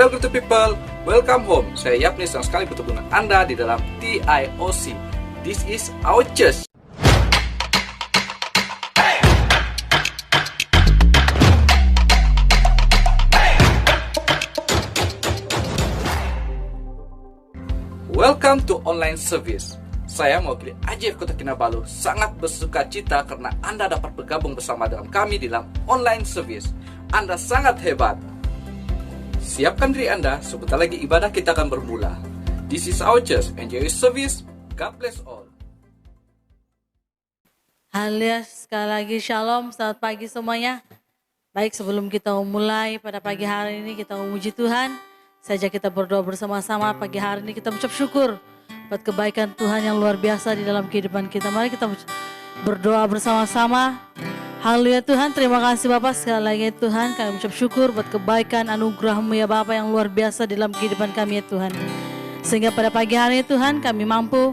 Well good people, welcome home. Saya Yapni, senang sekali bertemu dengan Anda di dalam TIOC. This is our church. Welcome to online service. Saya mewakili AJF Kota Kinabalu sangat bersuka cita karena Anda dapat bergabung bersama dengan kami di dalam online service. Anda sangat hebat. Siapkan diri Anda, sebentar lagi ibadah kita akan bermula. This is our church. Enjoy your service. God bless all. Haleluya, sekali lagi shalom, selamat pagi semuanya. Baik, sebelum kita mulai pada pagi hari ini kita memuji Tuhan. Saja kita berdoa bersama-sama pagi hari ini, kita mengucap syukur buat kebaikan Tuhan yang luar biasa di dalam kehidupan kita. Mari kita berdoa bersama-sama. Haleluya Tuhan, terima kasih Bapak, sekali lagi Tuhan kami mengucap syukur buat kebaikan anugerah-Mu ya Bapak yang luar biasa di dalam kehidupan kami ya Tuhan. Sehingga pada pagi hari ini Tuhan kami mampu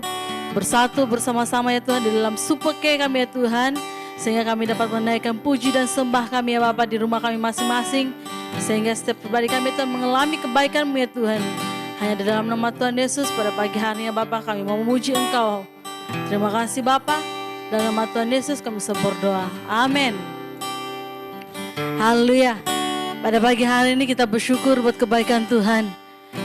bersatu bersama-sama ya Tuhan di dalam supeke kami ya Tuhan. Sehingga kami dapat menaikkan puji dan sembah kami ya Bapak di rumah kami masing-masing. Sehingga setiap pribadi kami Tuhan mengalami kebaikan-Mu ya Tuhan. Hanya di dalam nama Tuhan Yesus pada pagi hari ini ya Bapak kami mau memuji Engkau. Terima kasih Bapak. Dalam nama Tuhan Yesus kami berdoa. Amin. Haleluya. Pada pagi hari ini kita bersyukur buat kebaikan Tuhan.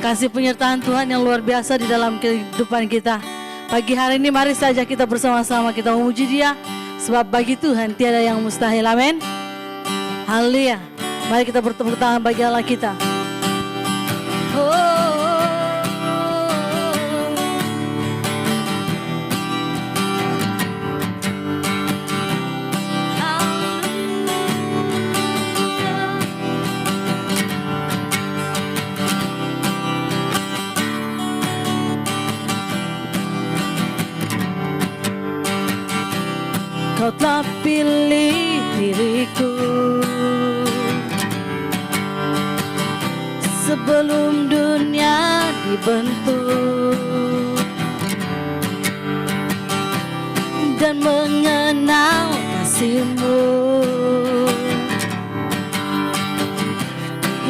Kasih penyertaan Tuhan yang luar biasa di dalam kehidupan kita. Pagi hari ini mari saja kita bersama-sama kita memuji Dia. Sebab bagi Tuhan tiada yang mustahil. Amin. Haleluya. Mari kita bertepuk tangan bagi Allah kita. Kau telah pilih diriku sebelum dunia dibentuk dan mengenal kasih-Mu.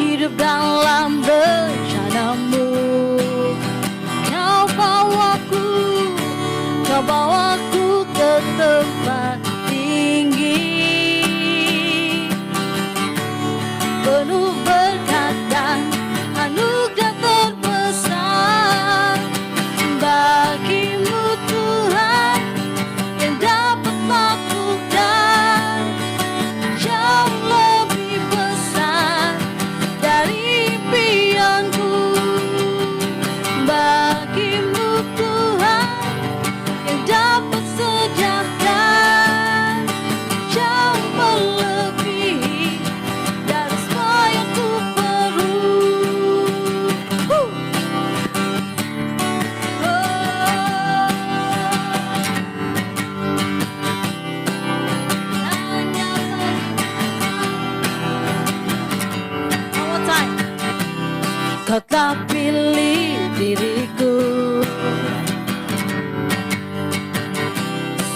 Hidup dalam rencana-Mu. Kau bawaku ke tempat tinggi, penuh berkat dan anugerah terbesar. Bagi-Mu Tuhan yang dapat lakukan jauh lebih besar dari impianku. Bagi-Mu Tuhan yang dapat sediakan jauh melebihi dari semua yang ku perlu. One more time. Kau telah pilih diriku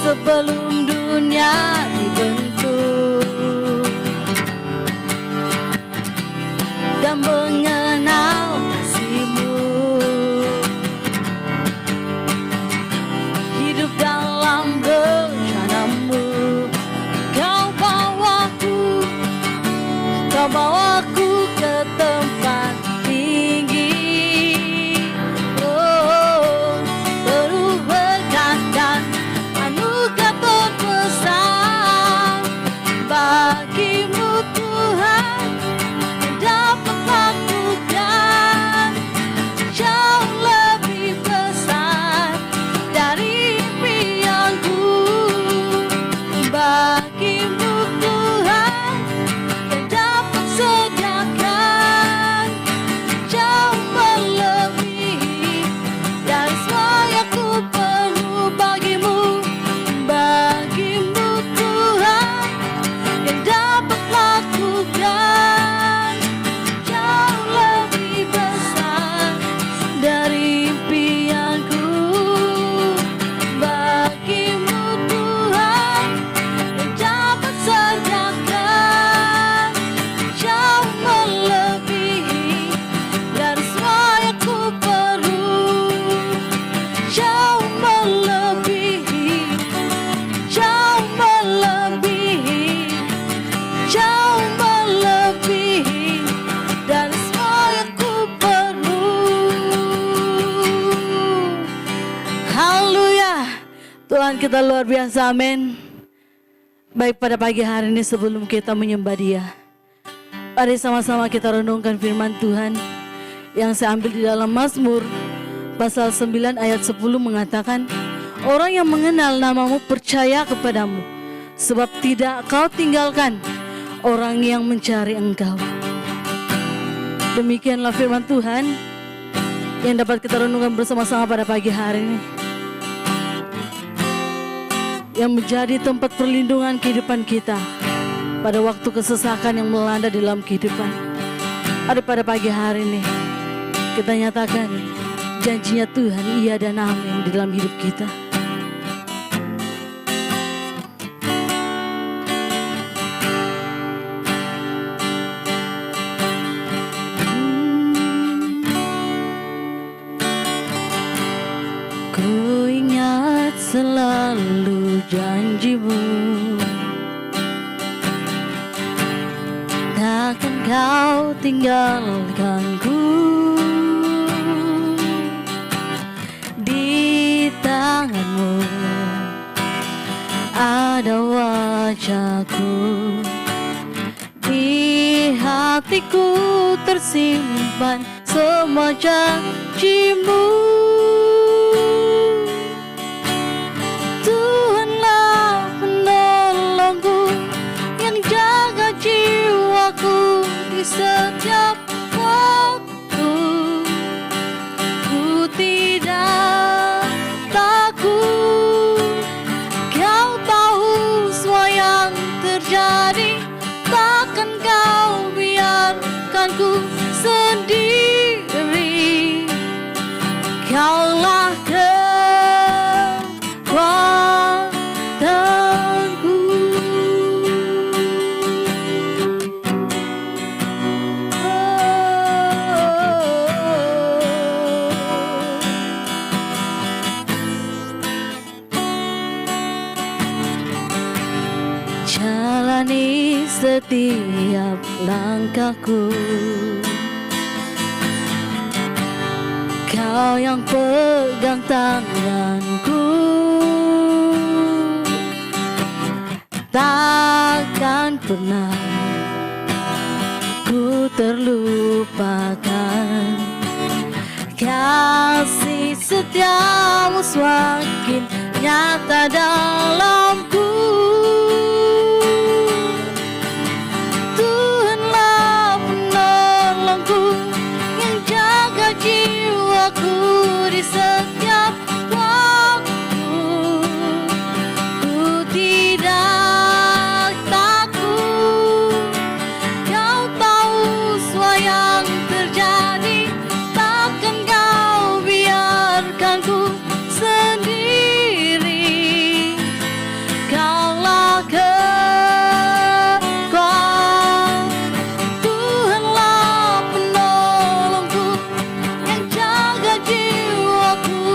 sebelum dunia dibentuk dan mengenal kasih-Mu. Hidup dalam rencana-Mu. Kau bawaku ke tempat tinggi. Oh, penuh berkat dan anugerah terbesar. Bagi-Mu Tuhan yang dapat lakukan Tuhan kita luar biasa, amin. Baik, pada pagi hari ini sebelum kita menyembah Dia, mari sama-sama kita renungkan firman Tuhan yang saya ambil di dalam Mazmur pasal 9 ayat 10 mengatakan, orang yang mengenal namamu percaya kepadamu, sebab tidak kau tinggalkan orang yang mencari engkau. Demikianlah firman Tuhan yang dapat kita renungkan bersama-sama pada pagi hari ini, yang menjadi tempat perlindungan kehidupan kita pada waktu kesesakan yang melanda dalam kehidupan. Ada pada pagi hari ini kita nyatakan janjinya Tuhan iya dan amin di dalam hidup kita. Ku ingat selalu janjimu, takkan kau tinggalkanku. Di tanganmu ada wajahku, di hatiku tersimpan semua janjimu. Tuhanlah penolongku yang jaga jiwaku di setiap waktu. Ku tidak takut, kau tahu semua yang terjadi, takkan kau biarkan ku sendiri. Kaulah kekuatanku. Jalani setiap langkahku, kau yang pegang tanganku, takkan pernah ku terlupakan. Kasih setiamu semakin nyata dalamku. Tuhanlah penolongku yang jaga jiwaku di setiap waktu. Ku tidak takut, kau tahu semua yang terjadi, takkan kau biarkan ku sendiri. Kaulah Tuhanlah penolongku yang jaga jiwaku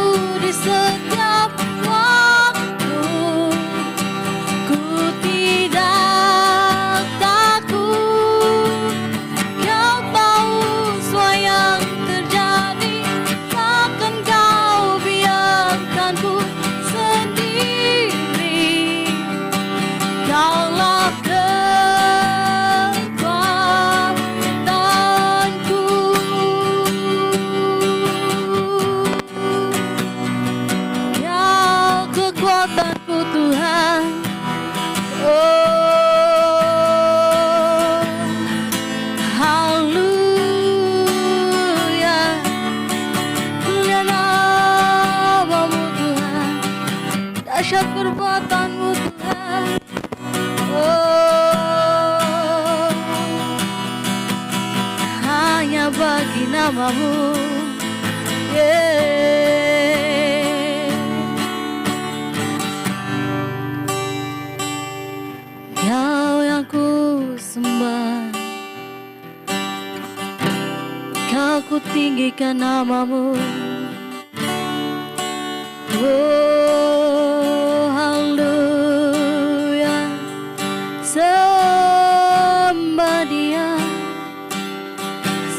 di setiap waktu. Ku tidak takut, kau tahu semua yang terjadi, takkan kau biarkan ku sendiri. Kaulah kekuatanku. Kau kekuatanku Tuhan. Oh, haleluya. Mulia namamu Tuhan, dahsyat perbuatanmu Tuhan. Oh, hanya bagi namamu, Kau yang ku sembah, Kau ku tinggikan namamu. Oh, haleluya. Sembah Dia,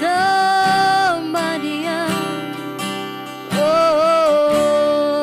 sembah Dia. Oh,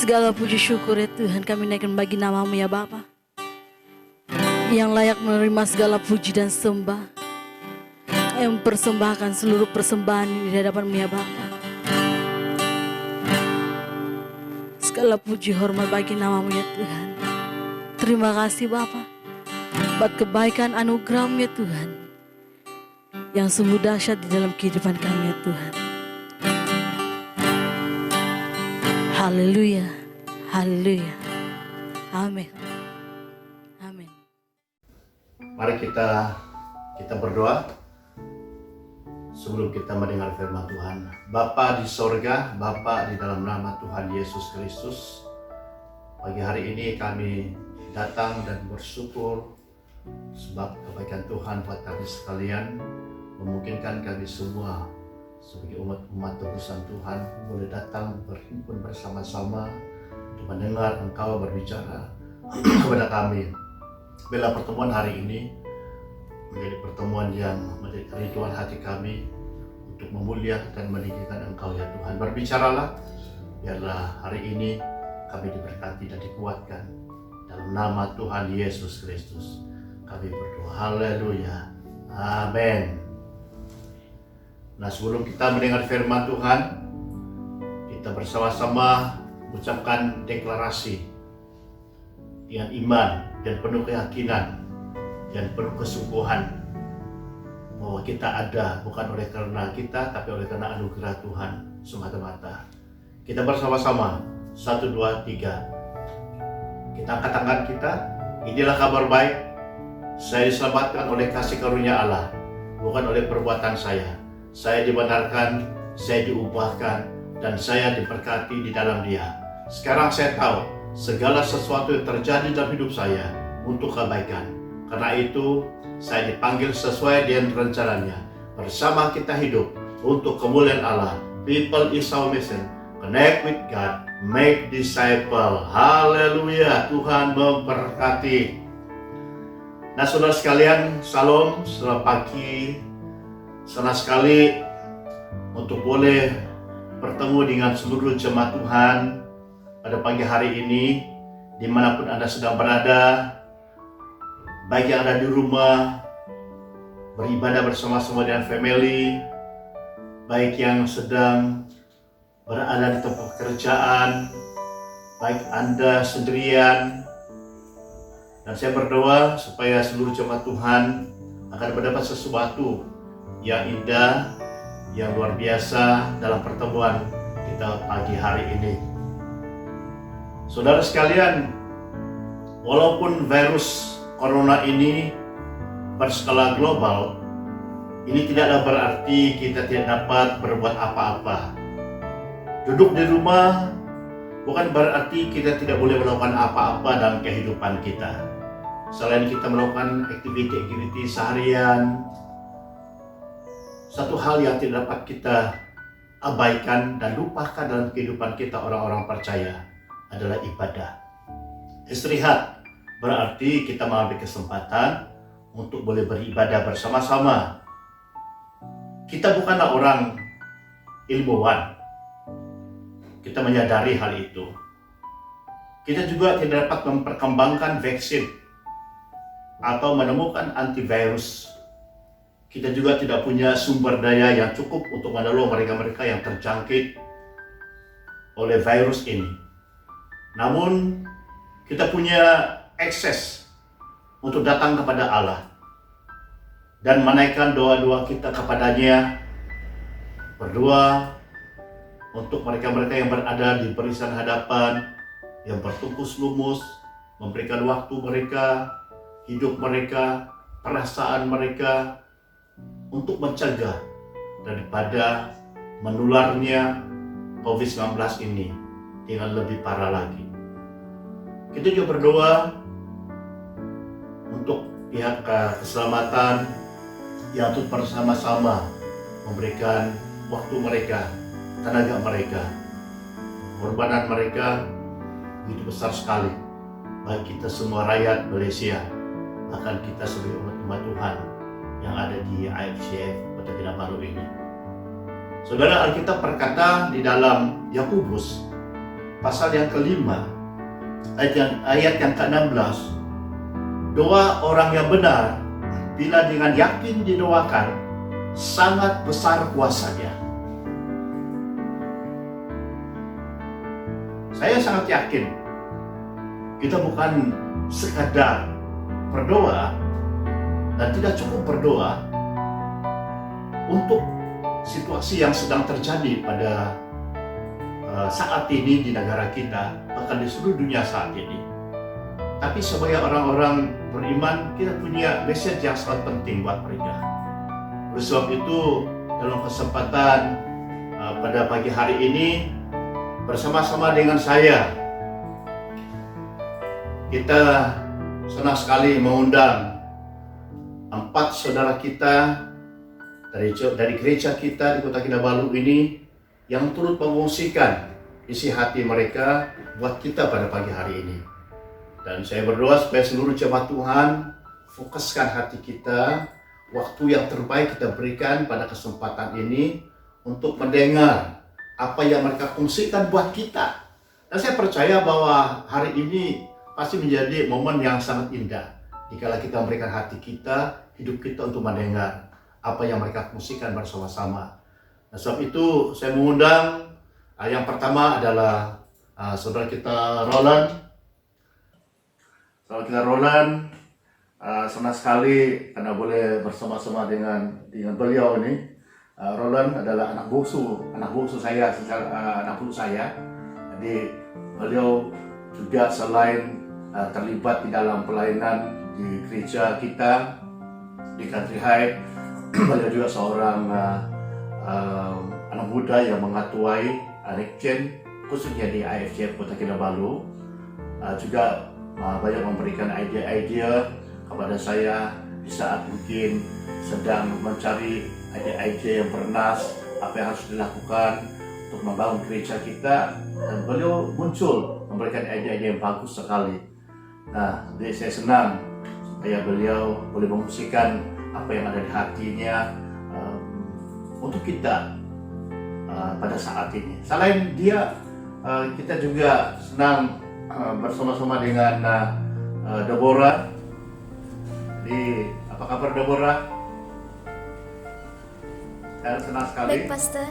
Segala puji syukur ya Tuhan kami naikkan bagi nama-Mu ya Bapa, yang layak menerima segala puji dan sembah, yang mempersembahkan seluruh persembahan di hadapan-Mu ya Bapa. Segala puji hormat bagi nama-Mu ya Tuhan. Terima kasih Bapa buat kebaikan anugerah-Mu ya Tuhan, yang sungguh dahsyat di dalam kehidupan kami ya Tuhan. Haleluya, haleluya, amin, amin. Mari kita berdoa sebelum kita mendengar firman Tuhan. Bapa di sorga, Bapa di dalam nama Tuhan Yesus Kristus, pagi hari ini kami datang dan bersyukur sebab kebaikan Tuhan buat kami sekalian, memungkinkan kami semua sebagai umat tebusan Tuhan boleh datang berhimpun bersama-sama untuk mendengar Engkau berbicara kepada kami. Bila pertemuan hari ini menjadi pertemuan yang menjadi kerinduan hati kami untuk memuliakan dan meninggikan Engkau ya Tuhan. Berbicaralah, biarlah hari ini kami diberkati dan dikuatkan dalam nama Tuhan Yesus Kristus. Kami berdoa, haleluya, amin. Nah, sebelum kita mendengar firman Tuhan, kita bersama-sama mengucapkan deklarasi dengan iman dan penuh keyakinan dan penuh kesungguhan bahwa kita ada bukan oleh karena kita, tapi oleh karena anugerah Tuhan semata-mata. Kita bersama-sama, 1, 2, 3. Kita angkat tangan kita. Inilah kabar baik. Saya diselamatkan oleh kasih karunia Allah, bukan oleh perbuatan saya. Saya dibenarkan, saya diubahkan, dan saya diberkati di dalam Dia. Sekarang saya tahu segala sesuatu yang terjadi dalam hidup saya untuk kebaikan. Karena itu, saya dipanggil sesuai dengan rencananya. Bersama kita hidup untuk kemuliaan Allah. People is our mission. Connect with God, make disciple. Haleluya, Tuhan memberkati. Nah, saudara sekalian, salam, selamat pagi. Senang sekali untuk boleh bertemu dengan seluruh jemaat Tuhan pada pagi hari ini, dimanapun Anda sedang berada, baik yang ada di rumah, beribadah bersama-sama dengan family, baik yang sedang berada di tempat pekerjaan, baik Anda sendirian. Dan saya berdoa supaya seluruh jemaat Tuhan akan mendapat sesuatu yang indah, yang luar biasa dalam pertemuan kita pagi hari ini. Saudara sekalian, walaupun virus corona ini berskala global, ini tidaklah berarti kita tidak dapat berbuat apa-apa. Duduk di rumah bukan berarti kita tidak boleh melakukan apa-apa dalam kehidupan kita. Selain kita melakukan aktiviti seharian, satu hal yang tidak dapat kita abaikan dan lupakan dalam kehidupan kita orang-orang percaya adalah ibadah. Istirahat berarti kita mengambil kesempatan untuk boleh beribadah bersama-sama. Kita bukanlah orang ilmuwan. Kita menyadari hal itu. Kita juga tidak dapat memperkembangkan vaksin atau menemukan antivirus. Kita juga tidak punya sumber daya yang cukup untuk menolong mereka-mereka yang terjangkit oleh virus ini. Namun, kita punya akses untuk datang kepada Allah dan menaikkan doa-doa kita kepadanya, berdoa untuk mereka-mereka yang berada di barisan hadapan, yang bertungkus lumus, memberikan waktu mereka, hidup mereka, perasaan mereka, untuk mencegah daripada menularnya COVID-19 ini dengan lebih parah lagi. Kita juga berdoa untuk pihak keselamatan yang turut bersama-sama memberikan waktu mereka, tenaga mereka, pengorbanan mereka begitu besar sekali bagi kita semua rakyat Malaysia, bahkan kita sebagai umat Tuhan yang ada di IFCF Kota Kinabalu ini. Saudara, Alkitab berkata di dalam Yakobus pasal yang kelima ayat yang ke-16, doa orang yang benar bila dengan yakin didoakan sangat besar kuasanya. Saya sangat yakin kita bukan sekadar berdoa dan tidak cukup berdoa untuk situasi yang sedang terjadi pada saat ini di negara kita, bahkan di seluruh dunia saat ini. Tapi sebagai orang-orang beriman, kita punya message yang sangat penting buat mereka. Oleh sebab itu, dalam kesempatan pada pagi hari ini, bersama-sama dengan saya, kita senang sekali mengundang 4 saudara kita dari gereja kita di Kota Kinabalu ini yang turut mengungsikan isi hati mereka buat kita pada pagi hari ini. Dan saya berdoa supaya seluruh jemaat Tuhan fokuskan hati kita, waktu yang terbaik kita berikan pada kesempatan ini untuk mendengar apa yang mereka kongsikan buat kita. Dan saya percaya bahwa hari ini pasti menjadi momen yang sangat indah jika kita memberikan hati kita, hidup kita untuk mendengar apa yang mereka kongsikan bersama-sama. Nah, sebab itu saya mengundang yang pertama adalah saudara kita Roland. Saudara kita Roland, senang sekali karena boleh bersama-sama dengan beliau ini. Roland adalah anak bungsu saya, anak bungsu saya. Jadi beliau juga selain terlibat di dalam pelayanan di gereja kita di Country High, beliau juga seorang anak muda yang mengatuai Rikjen khususnya di IFCF Kota Kinabalu, juga banyak memberikan ide-ide kepada saya di saat mungkin sedang mencari ide-ide yang bernas apa yang harus dilakukan untuk membangun gereja kita, dan beliau muncul memberikan ide-ide yang bagus sekali. Nah, jadi saya senang supaya beliau boleh mengungsikan apa yang ada di hatinya untuk kita pada saat ini. Selain dia, kita juga senang bersama-sama dengan Deborah. Jadi, apa kabar Deborah? Saya senang sekali. Baik, Pastor.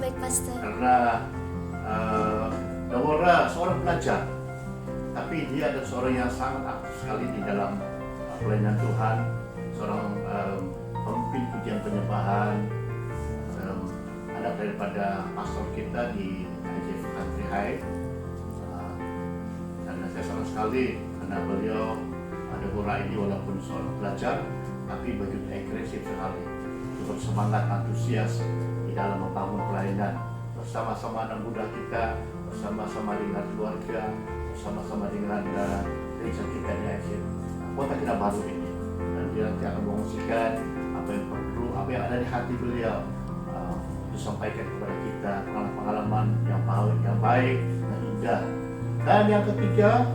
Baik, Pastor. Karena Deborah seorang pelajar, tapi dia adalah seorang yang sangat aktif sekali di dalam pelayanan Tuhan, seorang pemimpin pujian penyembahan, anak daripada pastor kita di IFCF Country High. Dan saya senang sekali karena beliau Deborah ini walaupun seorang pelajar, tapi begitu agresif sekali, cukup semangat, antusias di dalam membangun pelayanan bersama-sama anak muda kita, bersama-sama dengan keluarga, bersama-sama dengan gereja kita di IFCF Kota Kinabalu ini. Dan dia nanti akan mengungsikan apa yang perlu, apa yang ada di hati beliau, disampaikan kepada kita pengalaman yang baik, dan indah. Dan yang ketiga,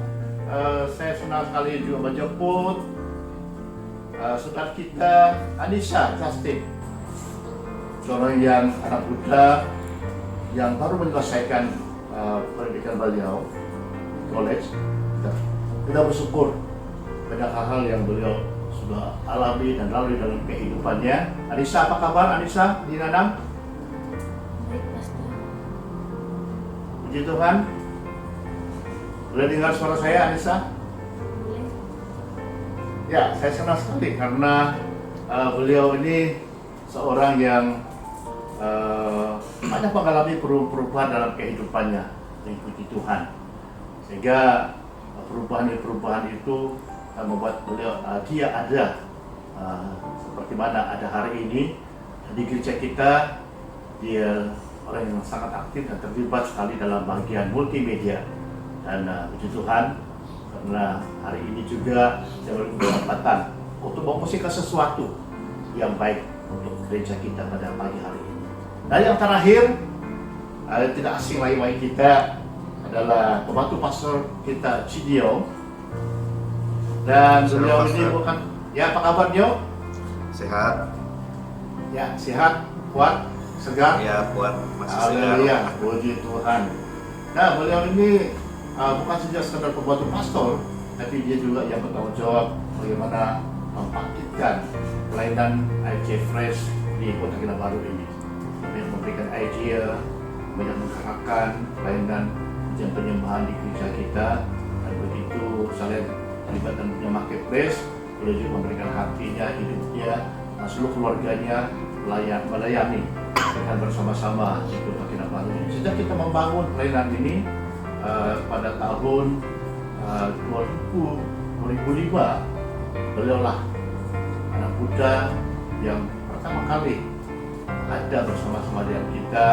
saya senang sekali juga menjemput saudara kita Anissa Justin, seorang yang anak muda yang baru menyelesaikan pendidikan beliau college. Kita bersyukur pada hal-hal yang beliau sudah alami dan lalui dalam kehidupannya. Anissa, apa kabar Anissa di Nanang? Baik, Pastor. Puji Tuhan. Boleh dengar suara saya, Anissa? Boleh. Ya, saya senang sekali karena beliau ini seorang yang banyak mengalami perubahan dalam kehidupannya, mengikuti Tuhan. Sehingga perubahan itu membuat beliau dia ada seperti mana ada hari ini di gereja kita. Dia orang yang sangat aktif dan terlibat sekali dalam bagian multimedia. Dan puji Tuhan, karena hari ini juga saya berkesempatan untuk memposisikan sesuatu yang baik untuk gereja kita pada pagi hari ini. Dan yang terakhir, tidak asing lain kita adalah pembantu pastor kita Cidio. Dan beliau ini bukan, ya apa kabar Dio? Sehat. Ya sehat, kuat, segar. Ya, kuat, masih segar. Haleluya, puji Tuhan. Nah beliau ini bukan saja sekedar pembantu pastor, tapi dia juga yang bertanggung jawab bagaimana membangkitkan pelayanan IJ Fresh di Kota Kinabalu ini. Banyak memberikan idea, banyak menggerakkan pelayanan ujian penyembahan di gereja kita. Dan begitu saya terlibat dan punya marketplace, beliau juga memberikan hatinya, hidupnya, seluruh keluarganya melayani dengan bersama-sama di Kota Kinabalu ini. Sejak kita membangun pelayanan ini pada tahun 2005, beliaulah anak muda yang pertama kali ada bersama-sama dengan kita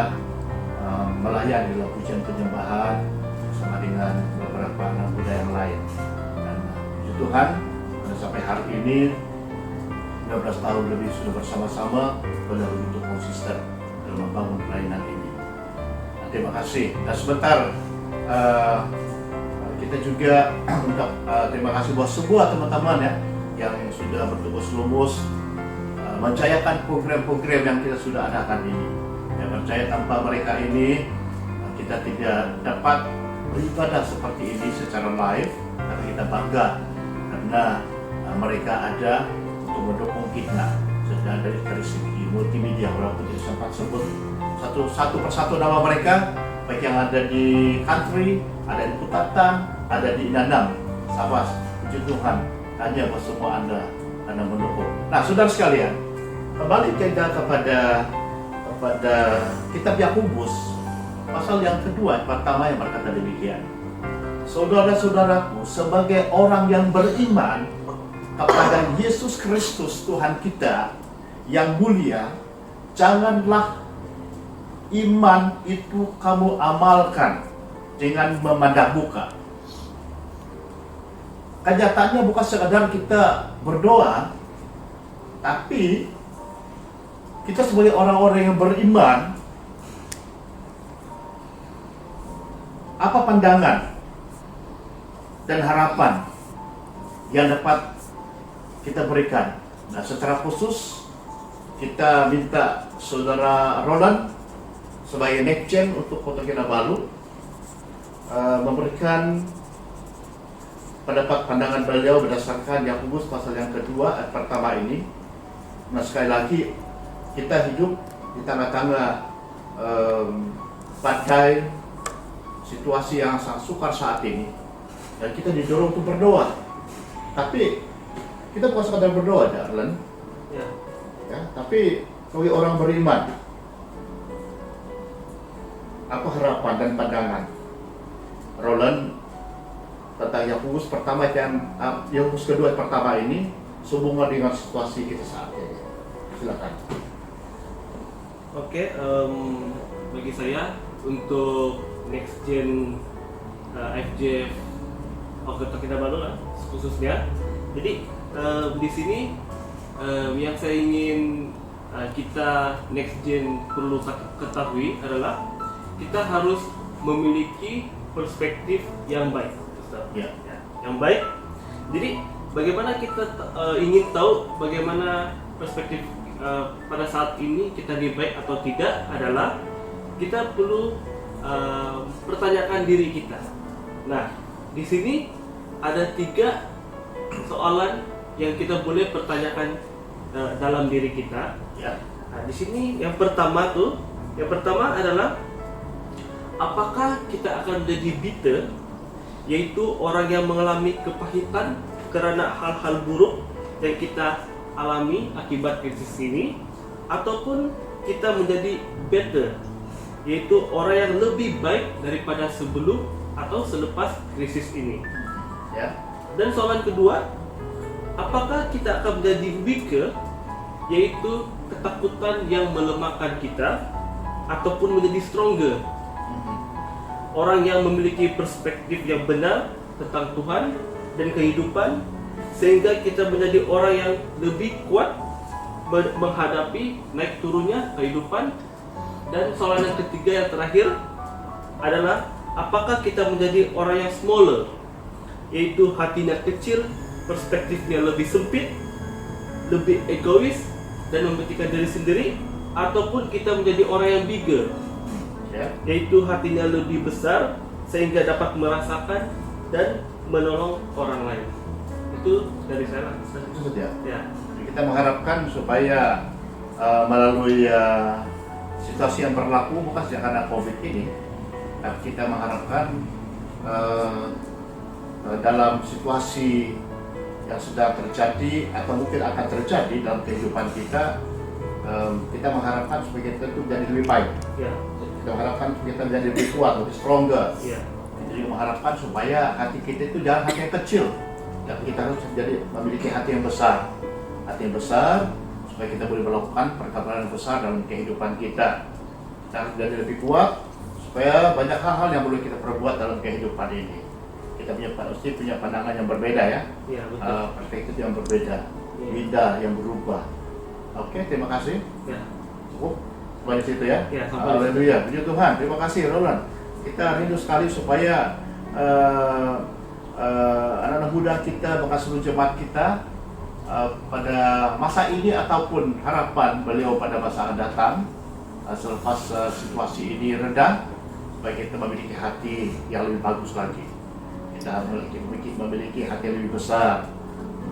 melayani dalam ujian penyembahan bersama dengan beberapa anak muda yang lain. Dan puji Tuhan, sampai hari ini 15 tahun lebih sudah bersama-sama, benar begitu konsisten dalam membangun pelayanan ini. Nah, terima kasih. Dan sebentar kita juga terima kasih buat semua teman-teman ya yang sudah bertugas lumus menjayakan program-program yang kita sudah adakan ini. Yang percaya tanpa mereka ini kita tidak dapat beribadah seperti ini secara live, tapi kita bangga karena mereka ada untuk mendukung kita sudah dari segi multimedia. Walaupun tidak sempat sebut satu persatu nama mereka, baik yang ada di country, ada di Kutatan, ada di Inanam, Sabas. Puji Tuhan, hanya buat semua Anda mendukung. Nah, saudara sekalian, kembali kita kepada kitab Yakobus pasal yang kedua, pertama yang berkata demikian. Saudara-saudaraku, sebagai orang yang beriman kepada Yesus Kristus Tuhan kita yang mulia, janganlah iman itu kamu amalkan dengan memandang muka. Kenyataannya bukan sekadar kita berdoa, tapi kita sebagai orang-orang yang beriman, apa pandangan dan harapan yang dapat kita berikan. Nah, secara khusus kita minta saudara Roland sebagai next gen untuk Kota Kinabalu memberikan pendapat pandangan beliau berdasarkan Yakobus pasal yang kedua ayat pertama ini. Nah, sekali lagi kita hidup di tengah-tengah badai situasi yang sangat sukar saat ini, dan kita didorong untuk berdoa. Tapi kita bukan sekadar berdoa, Darlan. Ya, tapi sebagai orang beriman, apa harapan dan pandangan Roland tentang Yakobus pertama Yakobus kedua pertama ini sehubungan dengan situasi kita saat ini? Silakan. Oke, bagi saya untuk next gen FJ Kota Kinabalu lah khususnya. Jadi di sini yang saya ingin kita next gen perlu ketahui adalah kita harus memiliki perspektif yang baik, Ustaz. Ya. Yang baik. Jadi bagaimana kita ingin tahu bagaimana perspektif pada saat ini kita lebih baik atau tidak adalah kita perlu pertanyakan diri kita. Nah, di sini ada 3 soalan yang kita boleh pertanyakan dalam diri kita. Ya. Nah, di sini yang pertama adalah apakah kita akan jadi bitter, yaitu orang yang mengalami kepahitan karena hal-hal buruk yang kita alami akibat krisis ini, ataupun kita menjadi better, yaitu orang yang lebih baik daripada sebelum atau selepas krisis ini. Ya. Dan soalan kedua, apakah kita akan menjadi weaker, yaitu ketakutan yang melemahkan kita, ataupun menjadi stronger, orang yang memiliki perspektif yang benar tentang Tuhan dan kehidupan, sehingga kita menjadi orang yang lebih kuat menghadapi naik turunnya kehidupan. Dan soalan yang ketiga yang terakhir adalah apakah kita menjadi orang yang smaller, yaitu hatinya kecil, perspektifnya lebih sempit, lebih egois dan mementingkan diri sendiri, ataupun kita menjadi orang yang bigger, yaitu hatinya lebih besar sehingga dapat merasakan dan menolong orang lain. Itu dari saya lah. Itu saja. Ya. Kita mengharapkan supaya melalui situasi yang berlaku bukan saja karena COVID ini, tapi kita mengharapkan dalam situasi yang sedang terjadi atau mungkin akan terjadi dalam kehidupan kita, kita mengharapkan supaya kita itu menjadi lebih baik. Ya. Kita mengharapkan supaya kita menjadi lebih kuat, lebih stronger. Ya. Jadi mengharapkan supaya hati kita itu jangan hati yang kecil, tapi kita harus memiliki hati yang besar. Hati yang besar supaya kita boleh melakukan perkara yang besar dalam kehidupan kita. Kita harus jadi lebih kuat supaya banyak hal-hal yang boleh kita perbuat dalam kehidupan ini. Kita pasti punya pandangan yang berbeda ya, Ya, betul. perspektif yang berbeda, Ya. lidah yang berubah. Oke, terima kasih. Ya. Cukup sampai di situ ya. Ya, sampai di situ. Haleluya, puji Tuhan. Terima kasih Roland. Kita rindu sekali supaya anak-anak muda kita, bahkan seluruh jemaat kita pada masa ini ataupun harapan beliau pada masa akan datang, selepas situasi ini reda, supaya kita memiliki hati yang lebih bagus lagi. Kita memiliki hati yang lebih besar,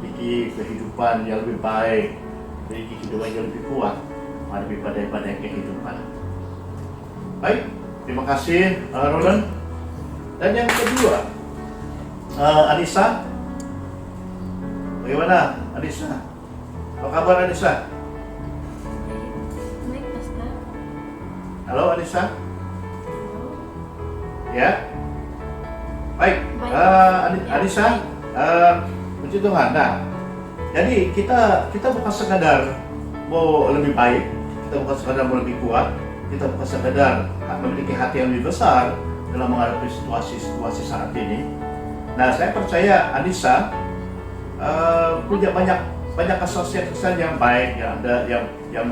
memiliki kehidupan yang lebih baik, memiliki kehidupan yang lebih kuat menghadapi badai-badai kehidupan. Baik, terima kasih Roland. Dan yang kedua, Anissa. Bagaimana Anissa? Apa kabar Anissa? Baik, Pastor. Halo Anissa? Ya? Baik, Baik. Anissa, puji Tuhan. Nah, jadi kita bukan sekadar mau lebih baik, kita bukan sekadar mau lebih kuat, kita bukan sekadar memiliki hati yang lebih besar dalam menghadapi situasi saat ini. Nah, saya percaya Anissa punya banyak kesaksian yang baik yang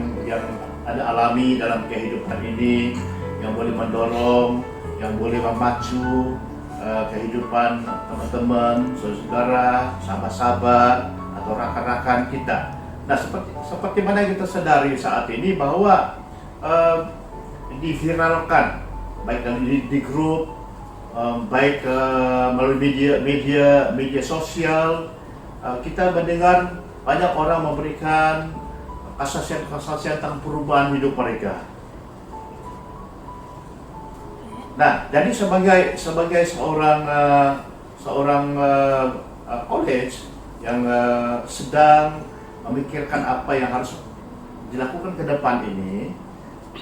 ada alami dalam kehidupan ini, yang boleh mendorong, yang boleh memacu kehidupan teman-teman, saudara, sahabat-sahabat atau rakan-rakan kita. Nah, seperti mana kita sadari saat ini bahwa diviralkan baik di grup, baik melalui media sosial, kita mendengar banyak orang memberikan kesaksian tentang perubahan hidup mereka. Nah, jadi sebagai seorang college yang sedang memikirkan apa yang harus dilakukan ke depan ini,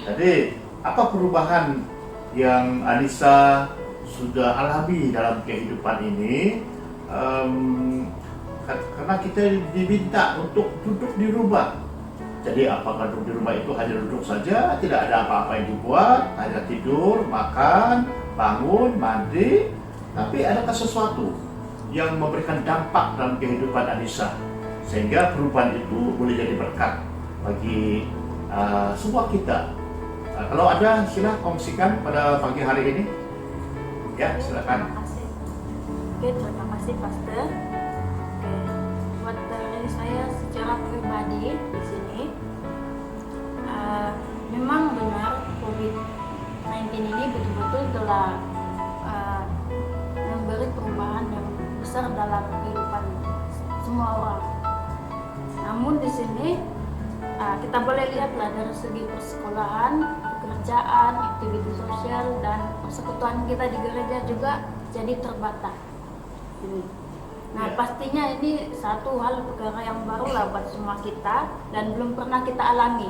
jadi apa perubahan yang Anissa sudah alami dalam kehidupan ini? Karena kita diminta untuk duduk di rumah. Jadi apakah duduk di rumah itu hanya duduk saja, tidak ada apa-apa yang dibuat, hanya tidur, makan, bangun, mandi, tapi adakah sesuatu yang memberikan dampak dalam kehidupan Anissa sehingga perubahan itu boleh jadi berkat bagi semua kita. Kalau ada, silakan kongsikan pada pagi hari ini. Ya, silakan. Terima kasih. Oke, terima kasih Pastor. Oke, buat dari saya secara pribadi di sini, memang benar COVID-19 ini betul-betul telah memberi perubahan yang besar dalam kehidupan semua orang. Namun di sini kita boleh lihatlah dari segi persekolahan, pekerjaan, aktivitas sosial, dan persekutuan kita di gereja juga jadi terbatas. Nah, pastinya ini satu hal perkara yang baru lah buat semua kita dan belum pernah kita alami.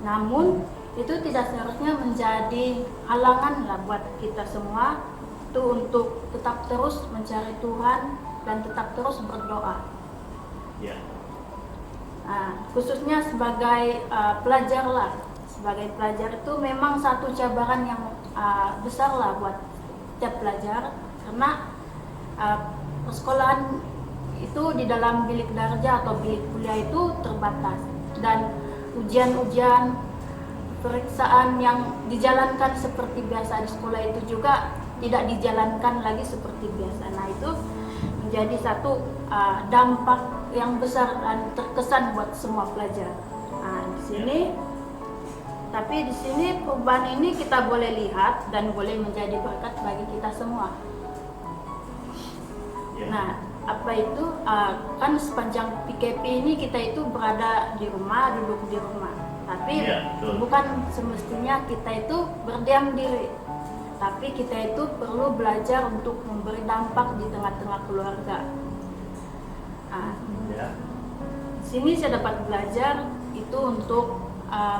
Namun itu tidak seharusnya menjadi halangan lah buat kita semua itu untuk tetap terus mencari Tuhan dan tetap terus berdoa. Ya. Nah, khususnya sebagai pelajar lah, sebagai pelajar itu memang satu cabaran yang besar lah buat setiap pelajar, karena persekolahan itu di dalam bilik darjah atau bilik kuliah itu terbatas dan ujian-ujian periksaan yang dijalankan seperti biasa di sekolah itu juga tidak dijalankan lagi seperti biasa. Nah, itu menjadi satu dampak yang besar dan terkesan buat semua pelajar. Nah, tapi di sini perubahan ini kita boleh lihat dan boleh menjadi berkat bagi kita semua. Nah, apa itu? Kan sepanjang PKP ini kita itu berada di rumah, duduk di rumah. Tapi bukan semestinya kita itu berdiam diri. Tapi kita itu perlu belajar untuk memberi dampak di tengah-tengah keluarga. Di sini saya dapat belajar itu untuk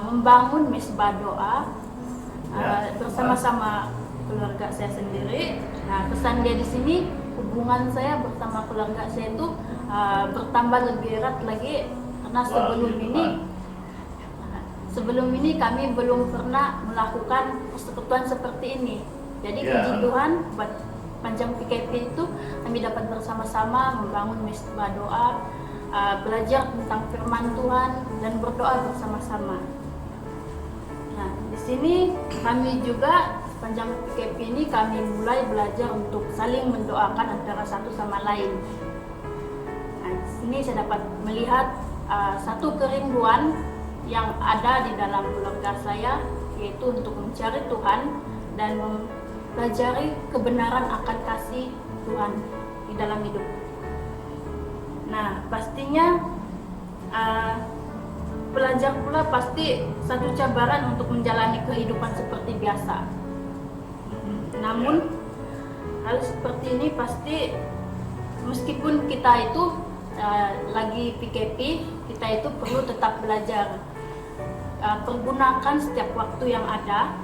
membangun mesbah doa bersama-sama keluarga saya sendiri. Nah, kesan dia di sini hubungan saya bersama keluarga saya itu bertambah lebih erat lagi karena sebelum ini kami belum pernah melakukan persekutuan seperti ini. Jadi puji Tuhan buat panjang PKP itu kami dapat bersama-sama membangun mesbah doa, belajar tentang firman Tuhan dan berdoa bersama-sama. Nah, di sini kami juga sepanjang PKP ini kami mulai belajar untuk saling mendoakan antara satu sama lain. Nah, di sini saya dapat melihat satu kerinduan yang ada di dalam keluarga saya, yaitu untuk mencari Tuhan dan mempelajari kebenaran akan kasih Tuhan di dalam hidup. Nah, pastinya pelajar pula pasti satu cabaran untuk menjalani kehidupan seperti biasa. Namun hal seperti ini pasti meskipun kita itu lagi PKP, kita itu perlu tetap belajar. Pergunakan setiap waktu yang ada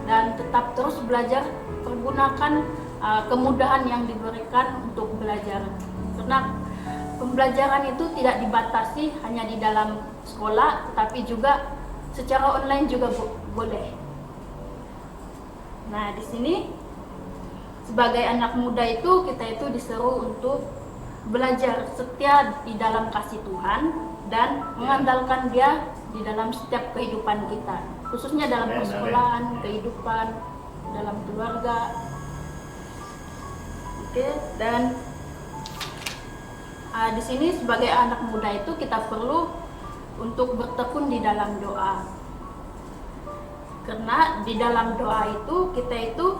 dan tetap terus belajar, pergunakan kemudahan yang diberikan untuk belajar. Karena pembelajaran itu tidak dibatasi hanya di dalam sekolah, tapi juga secara online juga boleh. Nah, di sini sebagai anak muda itu kita itu diseru untuk belajar setia di dalam kasih Tuhan dan mengandalkan Dia di dalam setiap kehidupan kita, khususnya dalam persekolahan, kehidupan, dalam keluarga. Dan di sini sebagai anak muda itu kita perlu untuk bertekun di dalam doa. Karena di dalam doa itu kita itu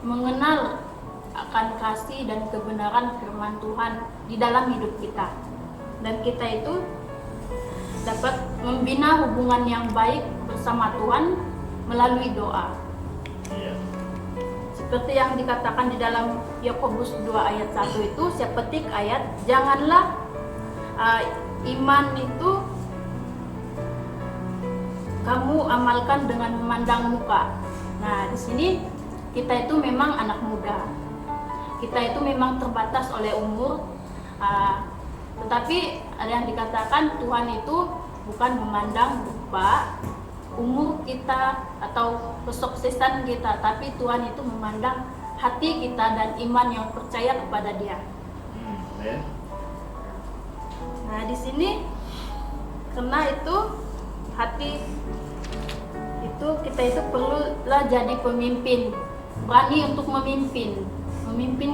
mengenal akan kasih dan kebenaran firman Tuhan di dalam hidup kita. Dan kita itu dapat membina hubungan yang baik bersama Tuhan melalui doa. Seperti yang dikatakan di dalam Yakobus 2 ayat 1 itu, saya petik ayat, janganlah iman itu kamu amalkan dengan memandang muka. Nah, di sini kita itu memang anak muda. Kita itu memang terbatas oleh umur. Tetapi ada yang dikatakan Tuhan itu bukan memandang rupa, umur kita atau kesuksesan kita, tapi Tuhan itu memandang hati kita dan iman yang percaya kepada Dia. Nah, di sini karena itu hati itu kita itu perlulah jadi pemimpin, berani untuk memimpin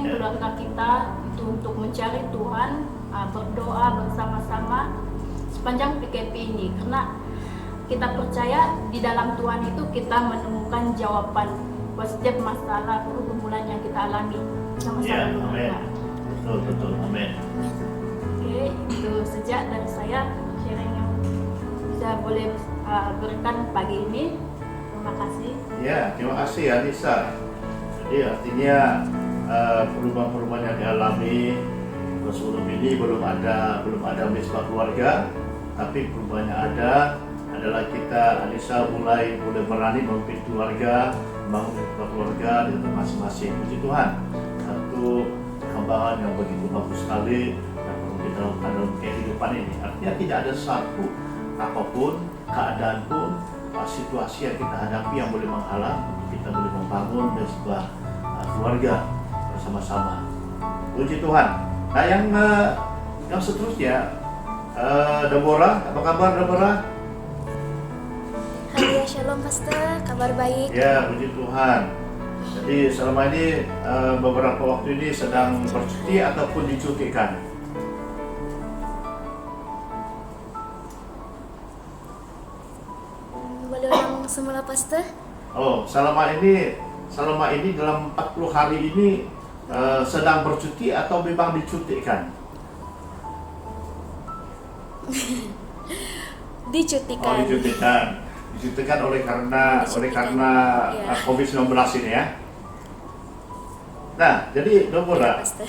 keluarga kita itu untuk mencari Tuhan, berdoa bersama-sama sepanjang PKP ini, karena kita percaya di dalam Tuhan itu kita menemukan jawaban buat setiap masalah pergumulan yang kita alami sama-sama keluarga. Betul, amin. Oke, itu sejak dari saya sharing yang bisa boleh berikan pagi ini. Terima kasih. Ya, terima kasih Anissa. Jadi artinya perubahan-perubahan yang dialami sebelum ini belum ada mesbah keluarga, tapi perubahannya adalah kita Anissa mulai berani memimpin keluarga, membangun mesbah keluarga di tempat masing-masing. Puji Tuhan, satu perkembangan yang begitu bagus sekali yang perlu kita lakukan dalam kehidupan ini. Artinya tidak ada satu apapun, keadaan pun, situasi yang kita hadapi yang boleh menghalang untuk kita boleh membangun mesbah keluarga bersama-sama. Puji Tuhan. Nah, yang seterusnya Deborah, apa kabar Deborah? Halo ya, Shalom Pastor, kabar baik. Ya, puji Tuhan. Jadi selama ini beberapa waktu ini sedang bercuti ataupun dicutikan? Boleh ulang semula Pastor? Oh, selama ini dalam 40 hari ini sedang bercuti atau memang dicutikan? Dicutikan. Oh, dicutikan oleh karena Ya. COVID-19 ini ya. Nah, jadi Deborah, Pastor.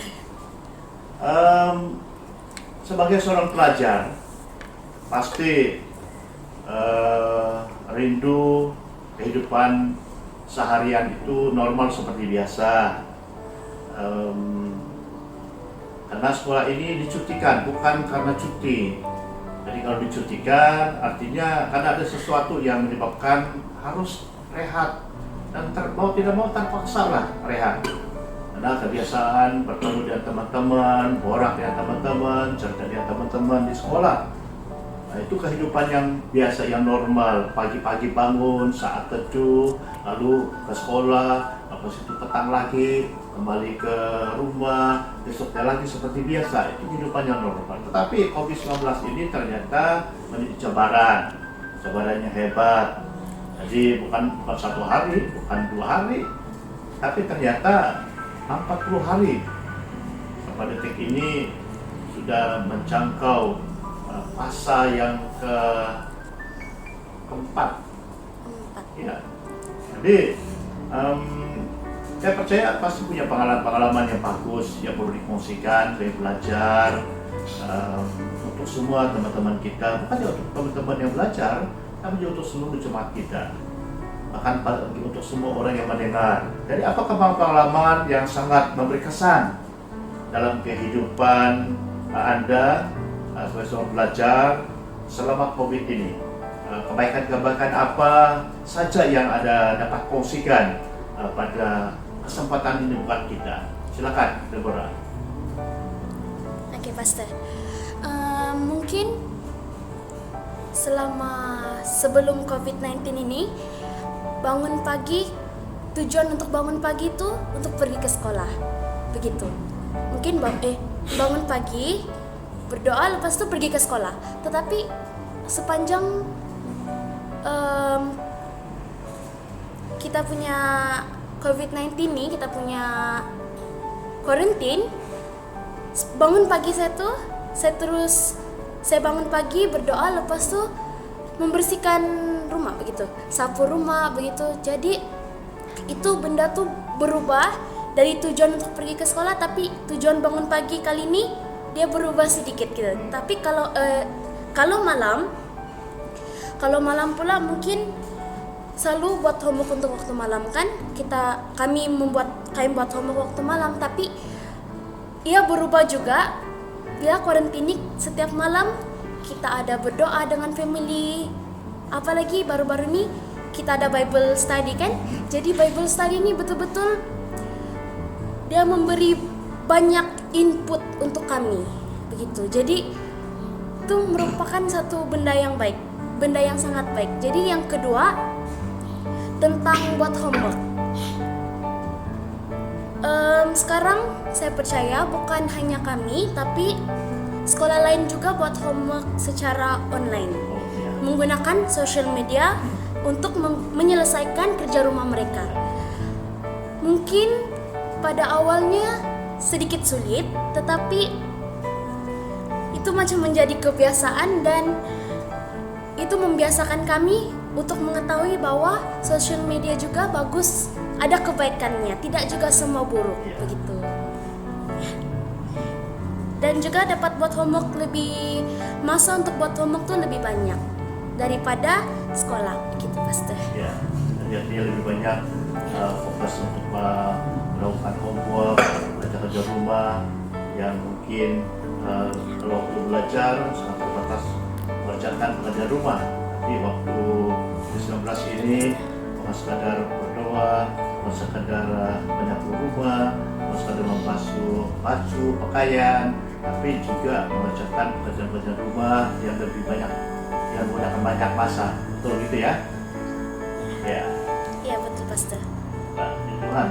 sebagai seorang pelajar pasti rindu kehidupan seharian itu normal seperti biasa. Karena sekolah ini dicutikan bukan karena cuti. Jadi kalau dicutikan artinya karena ada sesuatu yang menyebabkan harus rehat dan mau tidak mau terpaksa lah rehat. Karena kebiasaan bertemu dengan teman-teman, borak dengan teman-teman, cerita dengan teman-teman di sekolah. Nah, itu kehidupan yang biasa, yang normal. Pagi-pagi bangun, saat teduh, lalu ke sekolah, habis itu petang lagi, kembali ke rumah, besoknya lagi seperti biasa. Itu kehidupan yang normal. Tetapi COVID-19 ini ternyata menjadi cabarannya hebat. Jadi bukan 1 hari, bukan 2 hari, tapi ternyata 40 hari. Sampai detik ini sudah menjangkau fase yang keempat. Ya. Jadi saya percaya pasti punya pengalaman yang bagus yang perlu dikongsikan, saya belajar untuk semua teman-teman kita, bukan hanya untuk teman-teman yang belajar, tapi juga untuk seluruh jemaat kita, bahkan untuk semua orang yang mendengar. Jadi apakah pengalaman yang sangat memberi kesan dalam kehidupan Anda sebagai seorang pelajar selama COVID ini? Kebaikan-kebaikan apa saja yang Anda dapat kongsikan pada kesempatan ini buat kita? Silakan, Deborah. Oke, Pastor. Mungkin sebelum COVID-19 ini, bangun pagi, tujuan untuk bangun pagi itu untuk pergi ke sekolah, begitu. Mungkin bangun pagi, berdoa, lepas itu pergi ke sekolah. Tetapi sepanjang kita punya COVID-19 ini, kita punya quarantine, bangun pagi saya bangun pagi, berdoa, lepas itu membersihkan rumah begitu, sapu rumah begitu. Jadi itu benda tuh berubah dari tujuan untuk pergi ke sekolah, tapi tujuan bangun pagi kali ini dia berubah sedikit gitu. Tapi kalau malam pula mungkin selalu buat homework untuk waktu malam kan. Kami buat homework waktu malam, tapi ia berubah juga. Dia quarantine setiap malam kita ada berdoa dengan family. Apalagi baru-baru ini kita ada Bible study kan. Jadi Bible study ini betul-betul dia memberi banyak input untuk kami begitu. Jadi itu merupakan satu benda yang baik, benda yang sangat baik. Jadi yang kedua tentang buat homework. Sekarang saya percaya bukan hanya kami, tapi sekolah lain juga buat homework secara online, menggunakan social media untuk menyelesaikan kerja rumah mereka. Mungkin pada awalnya sedikit sulit, tetapi itu macam menjadi kebiasaan dan itu membiasakan kami untuk mengetahui bahwa social media juga bagus, ada kebaikannya, tidak juga semua buruk begitu. Dan juga dapat buat homework masa untuk buat homework tuh lebih banyak daripada sekolah gitu, Pastor. Ya, jadi dia lebih banyak fokus untuk melakukan homework, kerja rumah yang mungkin kalau waktu belajar sangat terbatas mengerjakan pekerjaan rumah. Tapi waktu 19 ini bukan sekadar berdoa, bukan sekadar menyapu rumah, bukan sekadar membasuh baju, pakaian, tapi juga mengerjakan pekerjaan-pekerjaan rumah yang lebih banyak, yang menggunakan banyak masa. Betul gitu ya? Ya, Iya betul Pastor. Pak Tuhan,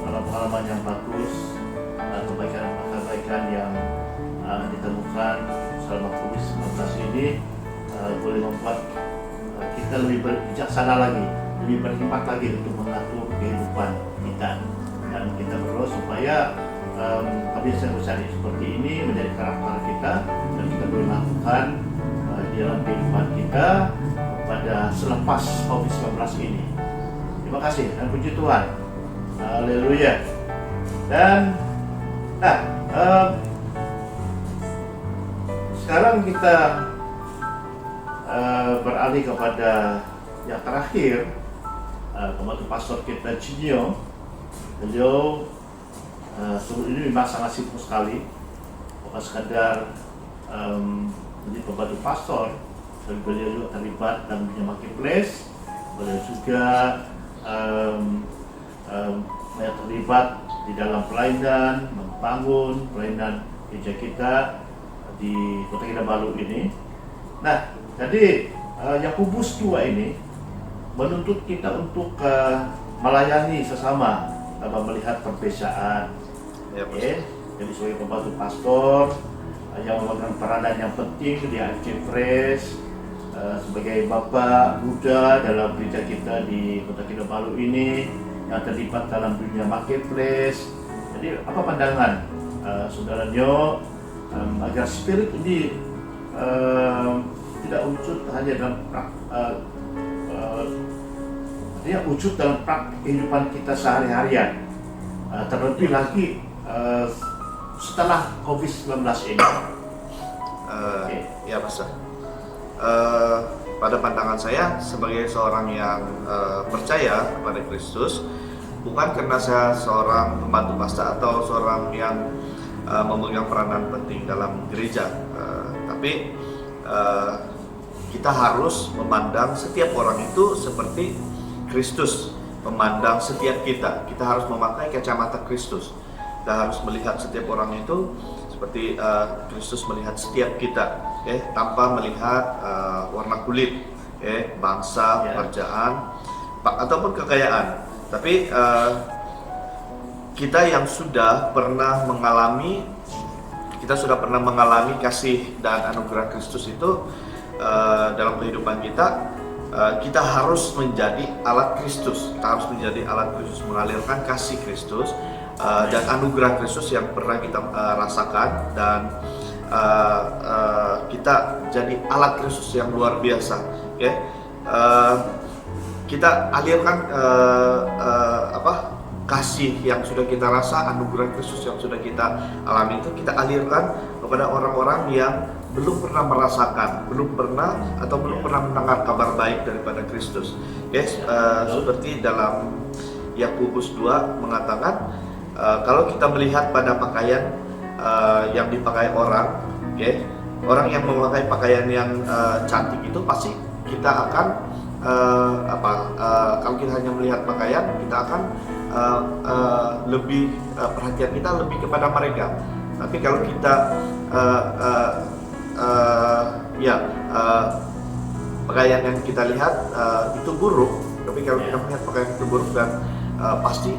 pengalaman yang bagus, kebaikan-kebaikan yang ditemukan selama COVID-19 ini boleh membuat kita lebih bijaksana lagi, lebih berhikmat lagi untuk mengatur kehidupan kita. Dan kita berdoa supaya kebiasaan-kebiasaan seperti ini menjadi karakter kita dan kita boleh lakukan di dalam kehidupan kita pada selepas COVID-19 ini. Terima kasih dan puji Tuhan. Haleluya. Dan sekarang kita beralih kepada yang terakhir, kepada pastor kita Cinyo. Beliau ini memang sangat sibuk sekali, bukan sekadar menjadi pembantu pastor, dan beliau juga terlibat dalam dunia marketplace. Beliau juga terlibat di dalam pelayanan, membangun pelayanan gereja kita di Kota Kinabalu ini. Nah, jadi Yakobus 2 ini menuntut kita untuk melayani sesama tanpa melihat perbedaan. Ya, Jadi sebagai pembantu pastor yang memegang peranan yang penting di AFC Fresh, sebagai bapak muda dalam gereja kita di Kota Kinabalu ini yang terlibat dalam dunia marketplace. Jadi apa pandangan saudara Nyo agar spirit ini tidak wujud hanya dalam wujud dalam praktik kehidupan kita sehari-harian, terlebih lagi setelah COVID-19 ini. Ya Pastor, pada pandangan saya sebagai seorang yang percaya kepada Kristus, bukan karena saya seorang pembantu pastor atau seorang yang memegang peranan penting dalam gereja, tapi kita harus memandang setiap orang itu seperti Kristus memandang setiap kita. Kita harus memakai kacamata Kristus. Kita harus melihat setiap orang itu seperti Kristus melihat setiap kita, tanpa melihat warna kulit, bangsa, pekerjaan, ataupun kekayaan. Tapi kita yang sudah pernah mengalami kasih dan anugerah Kristus itu dalam kehidupan kita, kita harus menjadi alat Kristus. Kita harus menjadi alat Kristus, mengalirkan kasih Kristus dan anugerah Kristus yang pernah kita rasakan, dan kita jadi alat Kristus yang luar biasa. Kita alirkan kasih yang sudah kita rasa, anugerah Kristus yang sudah kita alami itu kita alirkan kepada orang-orang yang belum pernah merasakan, belum pernah mendengar kabar baik daripada Kristus. Seperti dalam Yakobus 2 mengatakan, kalau kita melihat pada pakaian yang dipakai orang, orang yang memakai pakaian yang cantik itu pasti kita akan kalau kita hanya melihat pakaian, kita akan lebih perhatian kita lebih kepada mereka. Tapi kalau kita pakaian yang kita lihat itu buruk, tapi kalau kita melihat pakaian itu buruk, dan pasti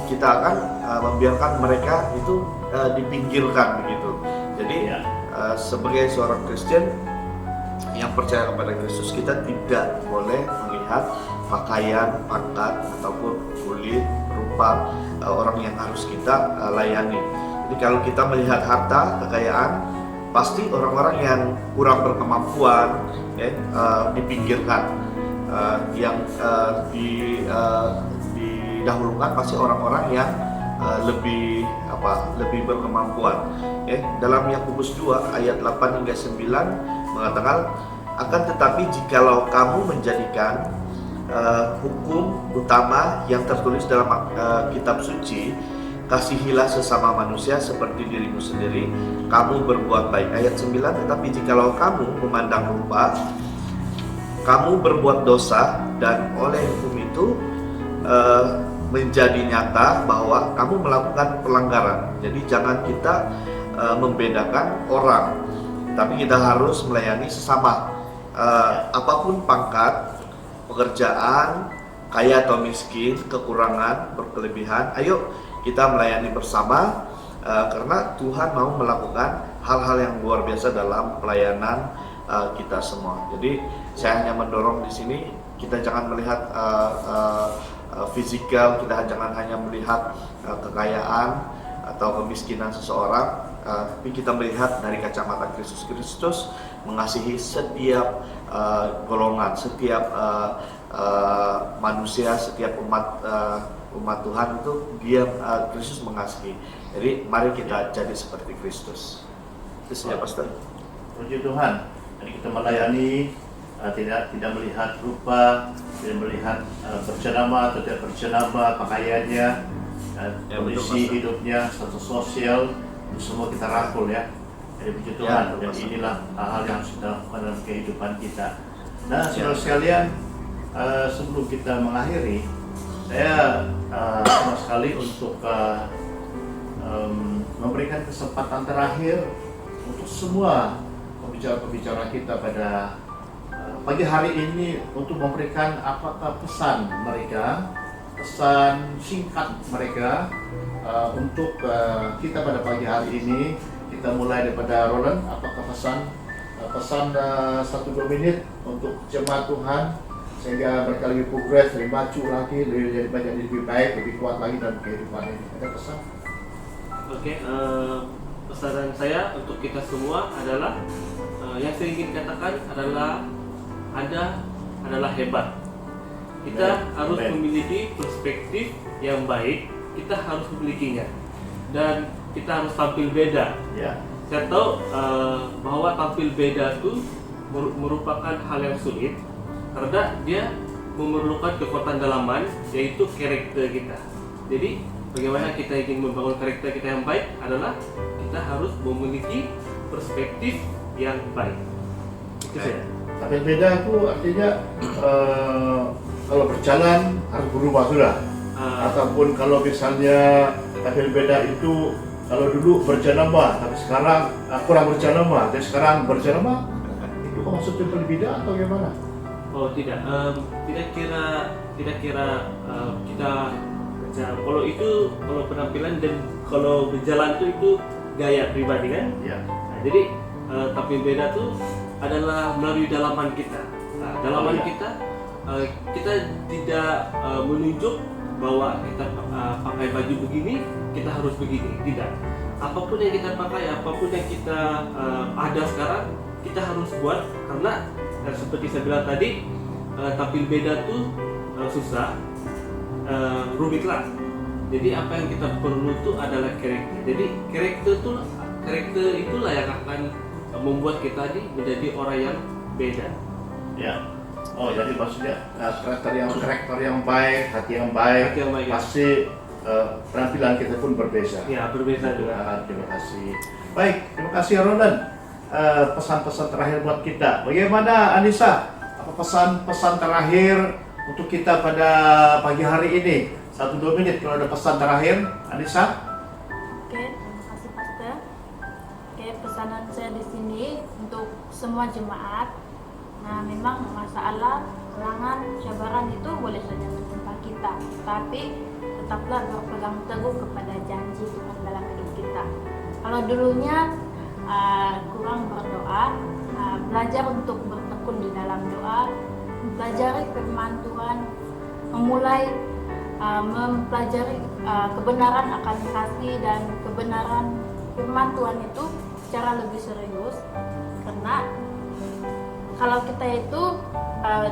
kita akan membiarkan mereka itu dipinggirkan begitu. Jadi sebagai seorang Kristen yang percaya kepada Kristus, kita tidak boleh melihat pakaian, pangkat, ataupun kulit, rupa orang yang harus kita layani. Jadi kalau kita melihat harta, kekayaan, pasti orang-orang yang kurang berkemampuan dipinggirkan. Yang didahulukan pasti orang-orang yang lebih berkemampuan. Dalam Yakobus 2 ayat 8 hingga 9 mengatakan, akan tetapi jikalau kamu menjadikan hukum utama yang tertulis dalam kitab suci, kasihilah sesama manusia seperti dirimu sendiri, kamu berbuat baik. Ayat 9, tetapi jikalau kamu memandang rupa, kamu berbuat dosa, dan oleh hukum itu menjadi nyata bahwa kamu melakukan pelanggaran. Jadi jangan kita membedakan orang, tapi kita harus melayani sesama. Apapun pangkat, pekerjaan, kaya atau miskin, kekurangan, berkelebihan, ayo kita melayani bersama, karena Tuhan mau melakukan hal-hal yang luar biasa dalam pelayanan kita semua. Jadi saya hanya mendorong di sini, kita jangan melihat fisikal, kita jangan hanya melihat kekayaan atau kemiskinan seseorang, tapi kita melihat dari kacamata Kristus. Kristus mengasihi setiap golongan, setiap manusia, setiap umat Tuhan itu dia Kristus mengasihi. Jadi mari kita jadi seperti Kristus. Itu saja, Pastor. Puji Tuhan. Jadi kita melayani tidak melihat rupa, tidak melihat berjenama atau tidak berjenama, pakaiannya, kondisi hidupnya, status sosial, itu semua kita rangkul ya. Jadi puji Tuhan. Dan inilah hal-hal yang harus kita lakukan dalam kehidupan kita. Nah, saudara sekalian, sebelum kita mengakhiri, saya sama sekali untuk memberikan kesempatan terakhir untuk semua pembicara-pembicara kita pada pagi hari ini untuk memberikan apakah pesan mereka, pesan singkat mereka untuk kita pada pagi hari ini. Kita mulai daripada Roland, apakah pesan 1-2 menit untuk jemaat Tuhan sehingga mereka lebih progres, lebih maju lagi, lebih baik, lebih kuat lagi dalam kehidupan ini. Ada pesan? Oke, pesanan saya untuk kita semua adalah yang saya ingin katakan adalah Anda adalah hebat. Kita harus memiliki perspektif yang baik, kita harus memilikinya, dan kita harus tampil beda. Saya tahu bahwa tampil beda itu merupakan hal yang sulit karena dia memerlukan kekuatan dalaman, yaitu karakter kita. Jadi bagaimana kita ingin membangun karakter kita yang baik adalah kita harus memiliki perspektif yang baik. Itu saja. Tampil beda itu artinya kalau berjalan harus berubah sudah. Ataupun kalau misalnya tampil beda itu kalau dulu berjenama, tapi sekarang kurang berjenama, dan sekarang berjenama, itu maksudnya berbeda atau gimana? Oh tidak, tidak kira kita berjalan. Kalau penampilan dan kalau berjalan itu gaya pribadi kan? Ya. Nah, jadi tampil beda itu adalah melalui dalaman kita. Nah, dalaman kita tidak menunjuk bahwa kita pakai baju begini, kita harus begini. Tidak. Apapun yang kita pakai, apapun yang kita ada sekarang, kita harus buat karena seperti saya bilang tadi, tampil beda tuh susah, rumit lah. Jadi apa yang kita perlu tuh adalah karakter. Jadi karakter itulah yang akan membuat kita menjadi orang yang beda. Ya. Oh, jadi maksudnya karakter yang baik, hati yang baik, ya. pasti penampilan kita pun berbeda. Ya, berbeda juga. Terima kasih. Baik, terima kasih Roland. Pesan-pesan terakhir buat kita. Bagaimana Anissa? Apa pesan-pesan terakhir untuk kita pada pagi hari ini? 1-2 menit kalau ada pesan terakhir, Anissa. Oke, terima kasih Pastor. Oke, pesanan saya di sini untuk semua jemaat. Nah, memang masalah, halangan, cabaran itu boleh saja menimpa kita, tapi tetaplah berpegang teguh kepada janji Tuhan dalam hidup kita. Kalau dulunya kurang berdoa, belajar untuk bertekun di dalam doa, mempelajari firman Tuhan, memulai mempelajari kebenaran akan kasih dan kebenaran firman Tuhan itu secara lebih serius, karena kalau kita itu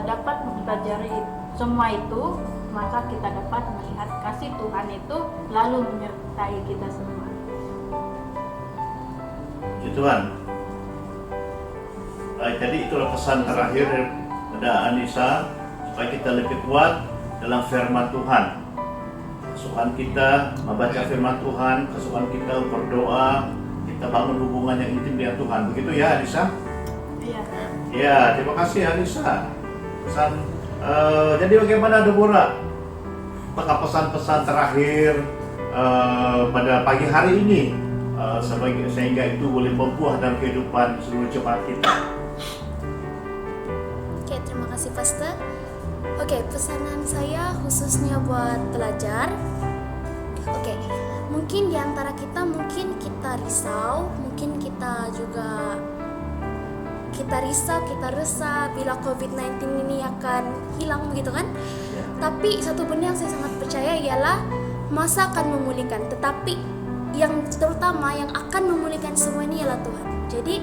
dapat mempelajari semua itu, maka kita dapat melihat kasih Tuhan itu lalu menyertai kita semua. Puji Tuhan. Jadi itulah pesan terakhir dari Anissa, supaya kita lebih kuat dalam firman Tuhan. Kesukaan kita membaca firman Tuhan, kesukaan kita berdoa, kita bangun hubungan yang intim dengan Tuhan. Begitu ya Anissa? Iya. Ya, terima kasih Anissa. Pesan. Jadi bagaimana Deborah? apakah pesan-pesan terakhir pada pagi hari ini sehingga itu boleh membuah dalam kehidupan seluruh jemaat kita. Oke, terima kasih Pastor. Oke, pesanan saya khususnya buat pelajar. Oke, mungkin di antara kita mungkin kita risau, mungkin kita risau, kita resah bila COVID-19 ini akan hilang begitu kan? Tapi satu benda yang saya sangat percaya ialah masa akan memulihkan, tetapi yang terutama yang akan memulihkan semua ini ialah Tuhan. Jadi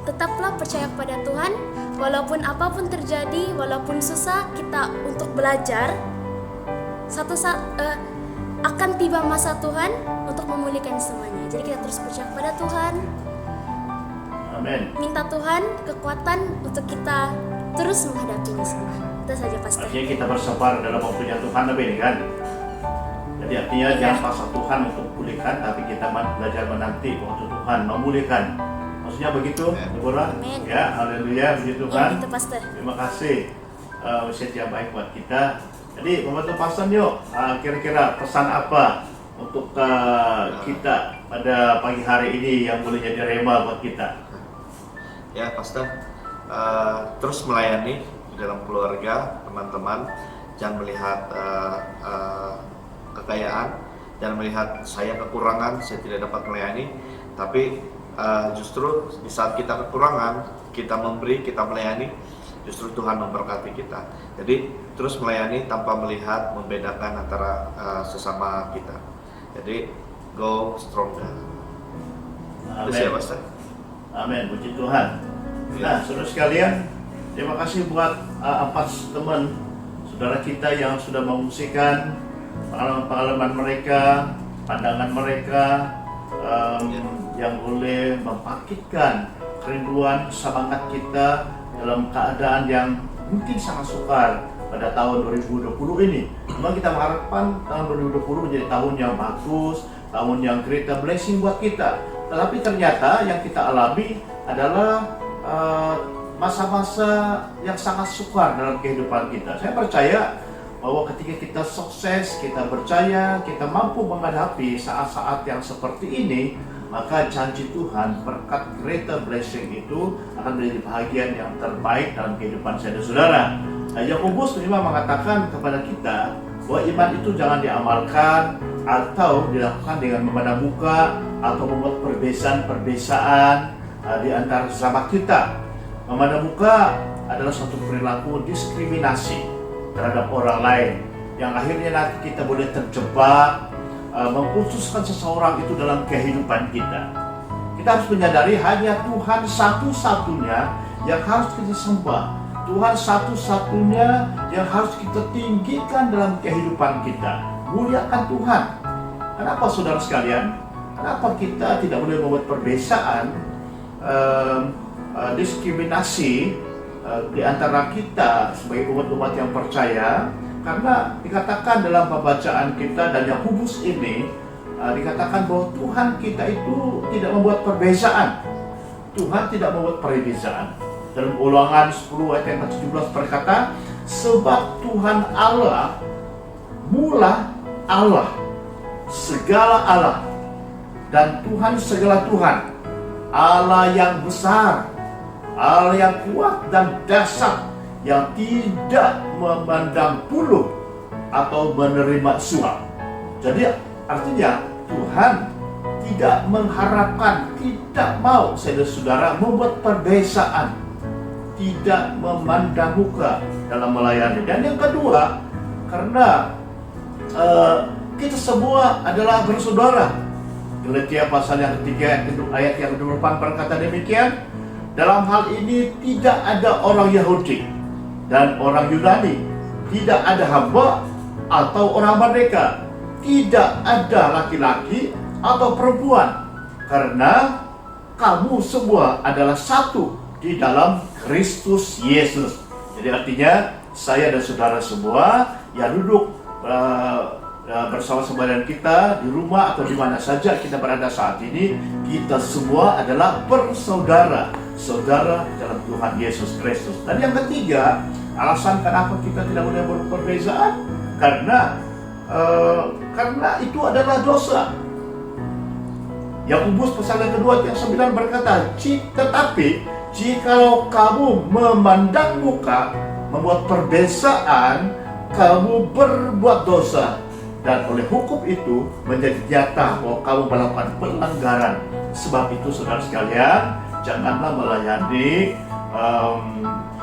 tetaplah percaya kepada Tuhan, walaupun apapun terjadi, walaupun susah, kita untuk belajar. Satu saat akan tiba masa Tuhan untuk memulihkan semuanya. Jadi kita terus percaya kepada Tuhan. Amin. Minta Tuhan kekuatan untuk kita terus menghadapi ini semua. Itu saja Pastor. Artinya kita bersabar dalam waktunya Tuhan, ini kan? Jadi artinya jangan paksa Tuhan untuk pulihkan, tapi kita belajar menanti waktu Tuhan memulihkan. Maksudnya begitu, Deborah? Amin. Ya, haleluya, begitu kan? Ya, itu Pastor. Terima kasih. Message yang baik buat kita. Jadi membantu Pastor yuk, kira-kira pesan apa untuk kita pada pagi hari ini yang boleh jadi rema buat kita? Ya, Pastor, terus melayani di dalam keluarga, teman-teman. Jangan melihat kekayaan, jangan melihat saya kekurangan, saya tidak dapat melayani. Tapi justru di saat kita kekurangan, kita memberi, kita melayani, justru Tuhan memberkati kita. Jadi terus melayani tanpa melihat, membedakan antara sesama kita. Jadi go stronger. Itu sih ya, Pastor. Amin, puji Tuhan. Nah, saudara sekalian, terima kasih buat 4 teman saudara kita yang sudah mengungsikan pengalaman mereka, pandangan mereka, yang boleh membangkitkan kerinduan semangat kita dalam keadaan yang mungkin sangat sukar pada tahun 2020 ini. Memang kita mengharapkan tahun 2020 menjadi tahun yang bagus, tahun yang greater blessing buat kita. Tetapi ternyata yang kita alami adalah masa-masa yang sangat sukar dalam kehidupan kita. Saya percaya bahwa ketika kita sukses, kita percaya, kita mampu menghadapi saat-saat yang seperti ini, maka janji Tuhan, berkat greater blessing itu akan menjadi bahagian yang terbaik dalam kehidupan saya dan saudara. Yakobus memang mengatakan kepada kita bahwa iman itu jangan diamalkan atau dilakukan dengan memandang muka atau membuat perbedaan di antara sesama kita. Memandang muka adalah suatu perilaku diskriminasi terhadap orang lain yang akhirnya nanti kita boleh terjebak mengkhususkan seseorang itu dalam kehidupan kita. Kita harus menyadari hanya Tuhan satu-satunya yang harus kita sembah. Tuhan satu-satunya yang harus kita tinggikan dalam kehidupan kita. Muliakan Tuhan. Kenapa saudara sekalian? Kenapa kita tidak boleh membuat perbedaan, diskriminasi di antara kita sebagai umat-umat yang percaya? Karena dikatakan dalam pembacaan kita dan Yakobus ini dikatakan bahwa Tuhan kita itu tidak membuat perbedaan. Tuhan tidak membuat perbedaan. Dalam Ulangan 10 ayat yang ke-17 berkata, sebab Tuhan Allah, mula Allah, segala Allah, dan Tuhan segala Tuhan, Allah yang besar, Allah yang kuat dan dahsyat, yang tidak memandang bulu atau menerima suap. Jadi artinya Tuhan tidak mengharapkan, tidak mau saudara-saudara membuat perbedaan, tidak memandang muka dalam melayani. Dan yang kedua, karena kita semua adalah bersaudara. Galatia pasal yang ketiga ayat yang ke-8 berkata demikian, dalam hal ini tidak ada orang Yahudi dan orang Yunani, tidak ada hamba atau orang merdeka, tidak ada laki-laki atau perempuan, karena kamu semua adalah satu di dalam Kristus Yesus. Jadi artinya saya dan saudara semua yang duduk bersama-sama dengan kita di rumah atau di mana saja kita berada saat ini, kita semua adalah bersaudara, saudara dalam Tuhan Yesus Kristus. Dan yang ketiga, alasan kenapa kita tidak boleh berperbedaan, karena itu adalah dosa. Yakobus pasal yang kedua ayat 9 berkata, tetapi jikalau kamu memandang muka, membuat perbezaan, kamu berbuat dosa, dan oleh hukum itu menjadi nyata bahwa kamu melakukan pelanggaran. Sebab itu saudara sekalian, janganlah melayani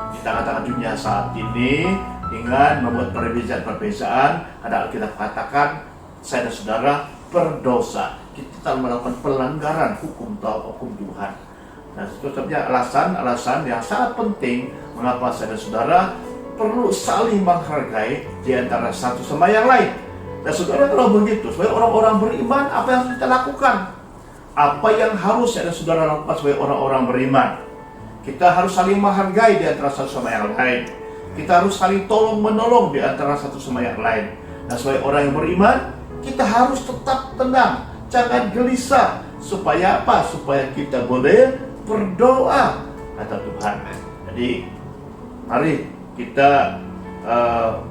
di tengah-tengah dunia saat ini dengan membuat perbezaan-perbezaan. Ada Alkitab katakan, saya dan saudara berdosa, kita melakukan pelanggaran hukum Tuhan. Nah, itu sebabnya alasan yang sangat penting mengapa saya dan saudara perlu saling menghargai di antara satu sama yang lain. Dan saudara, kalau begitu, sebagai orang-orang beriman, apa yang harus kita lakukan? Apa yang harus saya dan saudara lakukan sebagai orang-orang beriman? Kita harus saling menghargai di antara satu sama yang lain. Kita harus saling tolong-menolong di antara satu sama yang lain. Dan sebagai orang yang beriman, kita harus tetap tenang, jangan gelisah. Supaya apa? Supaya kita boleh berdoa, kata Tuhan. Jadi, mari kita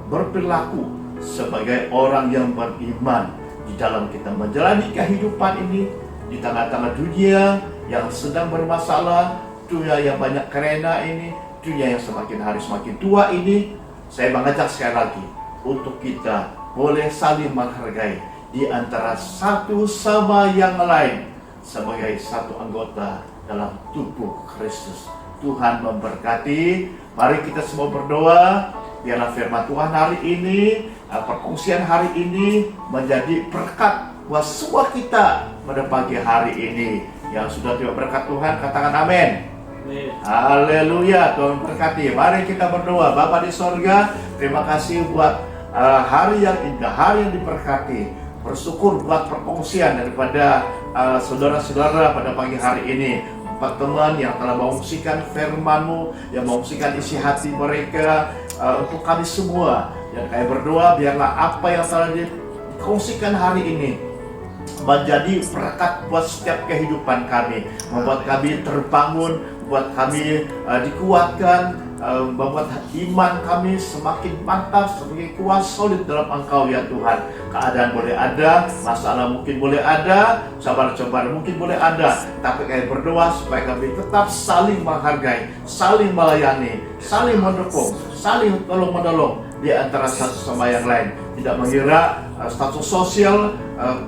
berperilaku sebagai orang yang beriman di dalam kita menjalani kehidupan ini di tengah-tengah dunia yang sedang bermasalah, dunia yang banyak kerena ini, dunia yang semakin hari semakin tua ini. Saya mengajak sekali lagi untuk kita boleh saling menghargai di antara satu sama yang lain sebagai satu anggota dalam tubuh Kristus. Tuhan memberkati. Mari kita semua berdoa, biarlah firman Tuhan hari ini, perkongsian hari ini menjadi berkat buat semua kita pada pagi hari ini. Yang sudah terima berkat Tuhan, katakan amin. Haleluya, Tuhan berkati. Mari kita berdoa. Bapa di sorga, terima kasih buat hari yang indah, hari yang diberkati. Bersyukur buat perkongsian daripada saudara-saudara pada pagi hari ini. Teman yang telah mengungsikan firman-Mu, yang mengungsikan isi hati mereka untuk kami semua. Dan kami berdoa biarlah apa yang telah dikongsikan hari ini menjadi berkat buat setiap kehidupan kami, membuat kami terbangun, membuat kami dikuatkan, membuat iman kami semakin mantap, semakin kuat, solid dalam Engkau ya Tuhan. Keadaan boleh ada, masalah mungkin boleh ada, cobaan-cobaan mungkin boleh ada, tapi kami berdoa supaya kami tetap saling menghargai, saling melayani, saling mendukung, saling tolong-menolong di antara satu sama yang lain. Tidak mengira status sosial,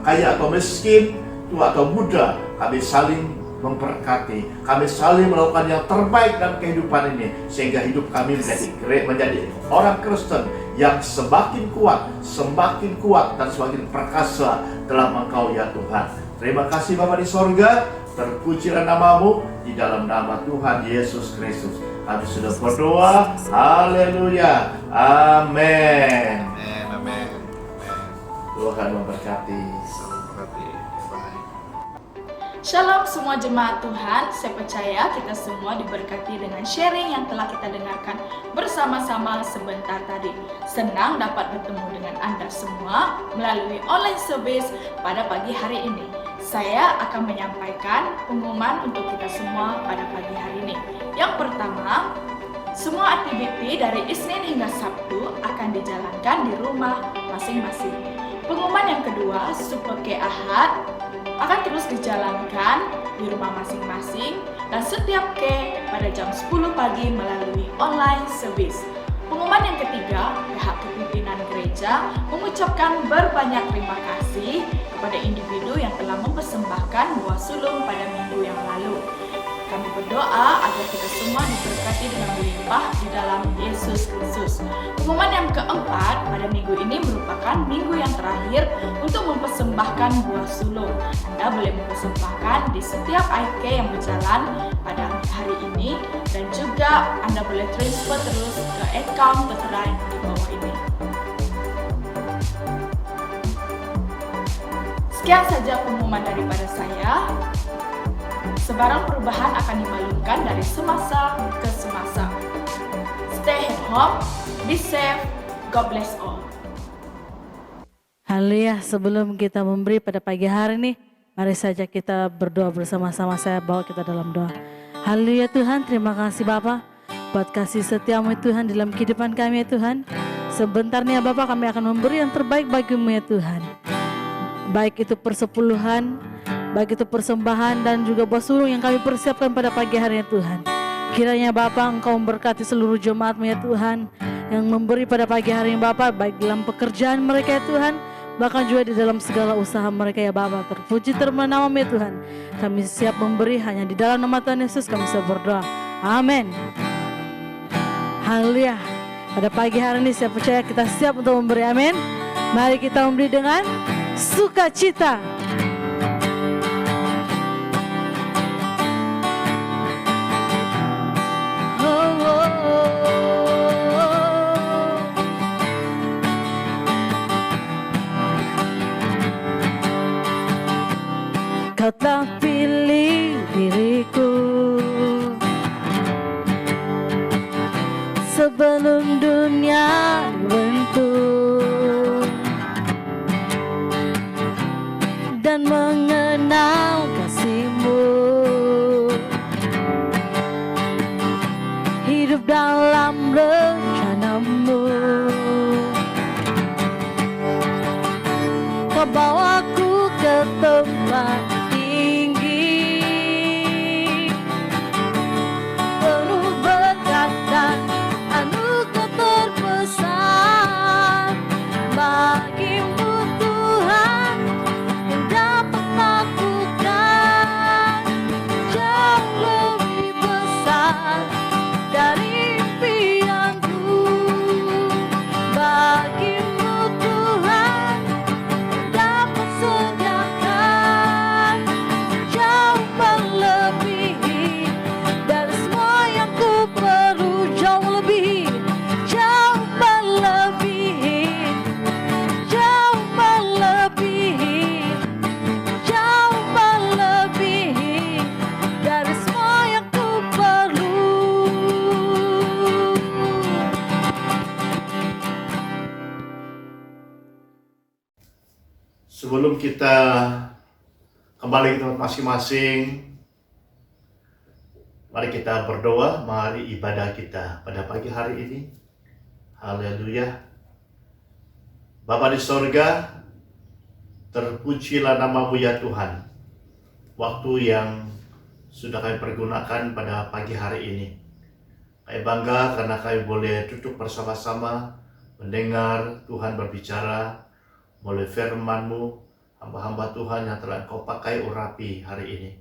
kaya atau miskin, tua atau muda, kami saling memberkati, kami saling melakukan yang terbaik dalam kehidupan ini, sehingga hidup kami menjadi orang Kristen yang semakin kuat dan semakin perkasa dalam Engkau ya Tuhan. Terima kasih Bapa di sorga, terpujilah nama-Mu di dalam nama Tuhan Yesus Kristus. Kami sudah berdoa, haleluya, amin. Amin. Tuhan memberkati. Shalom semua jemaat Tuhan, saya percaya kita semua diberkati dengan sharing yang telah kita dengarkan bersama-sama sebentar tadi. Senang dapat bertemu dengan Anda semua melalui online service pada pagi hari ini. Saya akan menyampaikan pengumuman untuk kita semua pada pagi hari ini. Yang pertama, semua aktiviti dari Isnin hingga Sabtu akan dijalankan di rumah masing-masing. Pengumuman yang kedua, Super K Ahad akan terus dijalankan di rumah masing-masing dan setiap K pada jam 10 pagi melalui online service. Pengumuman yang ketiga, pihak kepimpinan gereja mengucapkan berbanyak terima kasih kepada individu yang telah mempersembahkan buah sulung pada minggu yang lalu. Kami berdoa agar kita semua diberkati dengan melimpah di dalam Yesus Kristus. Pengumuman yang keempat, pada minggu ini merupakan minggu yang terakhir untuk mempersembahkan buah sulung. Anda boleh mempersembahkan di setiap IK yang berjalan pada hari ini, dan juga Anda boleh transfer terus ke account tertera yang di bawah ini. Sekian saja pengumuman daripada saya. Sebarang perubahan akan dimaklumkan dari semasa ke semasa. Stay at home, be safe, God bless all. Haleluya, sebelum kita memberi pada pagi hari ini, mari saja kita berdoa bersama-sama. Saya bawa kita dalam doa. Haleluya Tuhan, terima kasih Bapa buat kasih setiamu Tuhan dalam kehidupan kami ya Tuhan. Sebentar nih ya Bapak, kami akan memberi yang terbaik bagi-Mu ya Tuhan. Baik itu persepuluhan, baik itu persembahan dan juga buah sulung yang kami persiapkan pada pagi hari ya Tuhan. Kiranya Bapak Engkau memberkati seluruh jemaat-Mu ya Tuhan, yang memberi pada pagi hari ini Bapak, baik dalam pekerjaan mereka ya Tuhan, bahkan juga di dalam segala usaha mereka ya Bapak. Terpuji terpuji nama-Mu ya Tuhan. Kami siap memberi hanya di dalam nama Tuhan Yesus kami siap berdoa. Amin. Haleluya. Pada pagi hari ini saya percaya kita siap untuk memberi, amin. Mari kita memberi dengan sukacita. Oh, oh, oh. Kau telah pilih diriku sebelum dunia dibentuk, dan mengenal kasih-Mu, hidup dalam rencana-Mu. Kau bawaku ke tempat tinggi, penuh berkat dan anugerah terbesar. Bagi-Mu Tuhan yang dapat lakukan jauh lebih besar dari impianku. Bagi-Mu Tuhan yang dapat sediakan jauh melebihi dari semua yang ku perlu, jauh melebihi, jauh melebihi, jauh melebihi, jauh melebihi dari semua yang ku perlu. Sebelum kita kembali ke tempat masing-masing, mari kita berdoa, mari ibadah kita pada pagi hari ini. Haleluya. Bapa di sorga, terpujilah nama-Mu ya Tuhan. Waktu yang sudah kami pergunakan pada pagi hari ini, kami bangga karena kami boleh duduk bersama-sama mendengar Tuhan berbicara melalui firman-Mu, hamba-hamba Tuhan yang telah Engkau pakai urapi hari ini.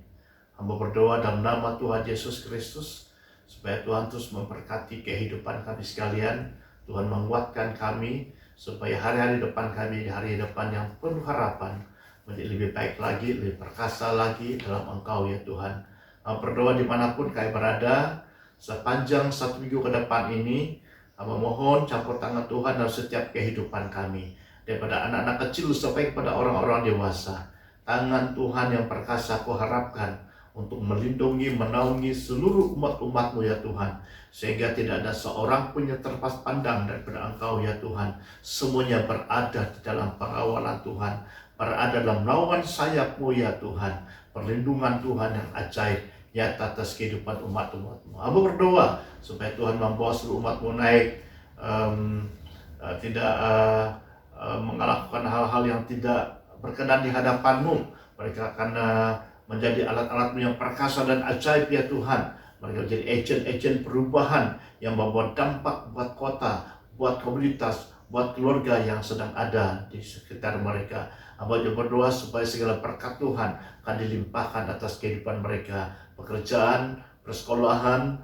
Hamba berdoa dalam nama Tuhan Yesus Kristus, supaya Tuhan terus memberkati kehidupan kami sekalian. Tuhan menguatkan kami, supaya hari-hari depan kami, hari depan yang penuh harapan, menjadi lebih baik lagi, lebih perkasa lagi dalam Engkau ya Tuhan. Hamba berdoa dimanapun kami berada, sepanjang 1 minggu ke depan ini, hamba mohon campur tangan Tuhan dalam setiap kehidupan kami. Daripada anak-anak kecil sampai kepada orang-orang dewasa, tangan Tuhan yang perkasa Ku harapkan untuk melindungi, menaungi seluruh umat-umat-Mu ya Tuhan, sehingga tidak ada seorang pun yang terlepas pandang daripada Engkau ya Tuhan. Semuanya berada di dalam pengawalan Tuhan, berada dalam naungan sayap-Mu ya Tuhan. Perlindungan Tuhan yang ajaib nyata atas kehidupan umat-umat-Mu. Hamba berdoa supaya Tuhan membawa seluruh umat-Mu naik, tidak melakukan hal-hal yang tidak berkenan di hadapan-Mu. Mereka akan menjadi alat-alat-Mu yang perkasa dan ajaib ya Tuhan. Mereka menjadi agen-agen perubahan yang membawa dampak buat kota, buat komunitas, buat keluarga yang sedang ada di sekitar mereka. Hamba juga berdoa supaya segala berkat Tuhan akan dilimpahkan atas kehidupan mereka, pekerjaan, persekolahan,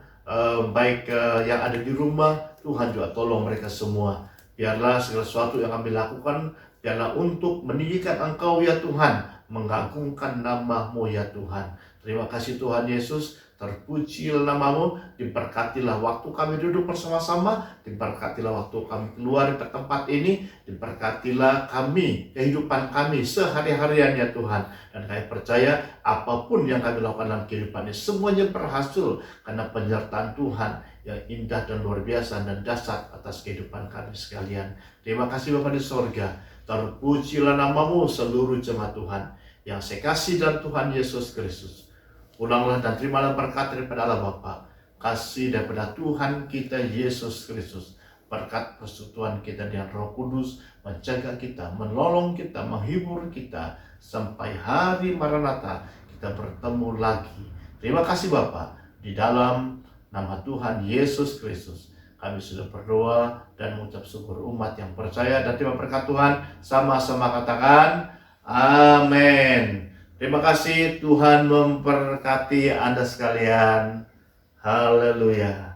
baik yang ada di rumah. Tuhan juga tolong mereka semua. Biarlah segala sesuatu yang kami lakukan, biarlah untuk meninggikan Engkau ya Tuhan, mengagungkan nama-Mu ya Tuhan. Terima kasih Tuhan Yesus, terpujilah nama-Mu, diberkatilah waktu kami duduk bersama-sama, diberkatilah waktu kami keluar dari tempat ini, diberkatilah kami, kehidupan kami sehari-harian ya Tuhan. Dan kami percaya apapun yang kami lakukan dalam kehidupan ini, semuanya berhasil karena penyertaan Tuhan yang indah dan luar biasa dan dahsyat atas kehidupan kami sekalian. Terima kasih Bapa di sorga, terpujilah nama-Mu seluruh jemaat Tuhan yang saya kasih dalam Tuhan Yesus Kristus. Pulanglah dan terimalah berkat daripada Allah Bapa, kasih daripada Tuhan kita Yesus Kristus, berkat persekutuan kita dengan Roh Kudus menjaga kita, menolong kita, menghibur kita sampai hari Maranatha kita bertemu lagi. Terima kasih Bapa, di dalam nama Tuhan Yesus Kristus kami sudah berdoa dan mengucap syukur. Umat yang percaya dan terima berkat Tuhan sama-sama katakan amin. Terima kasih, Tuhan memberkati Anda sekalian. Haleluya.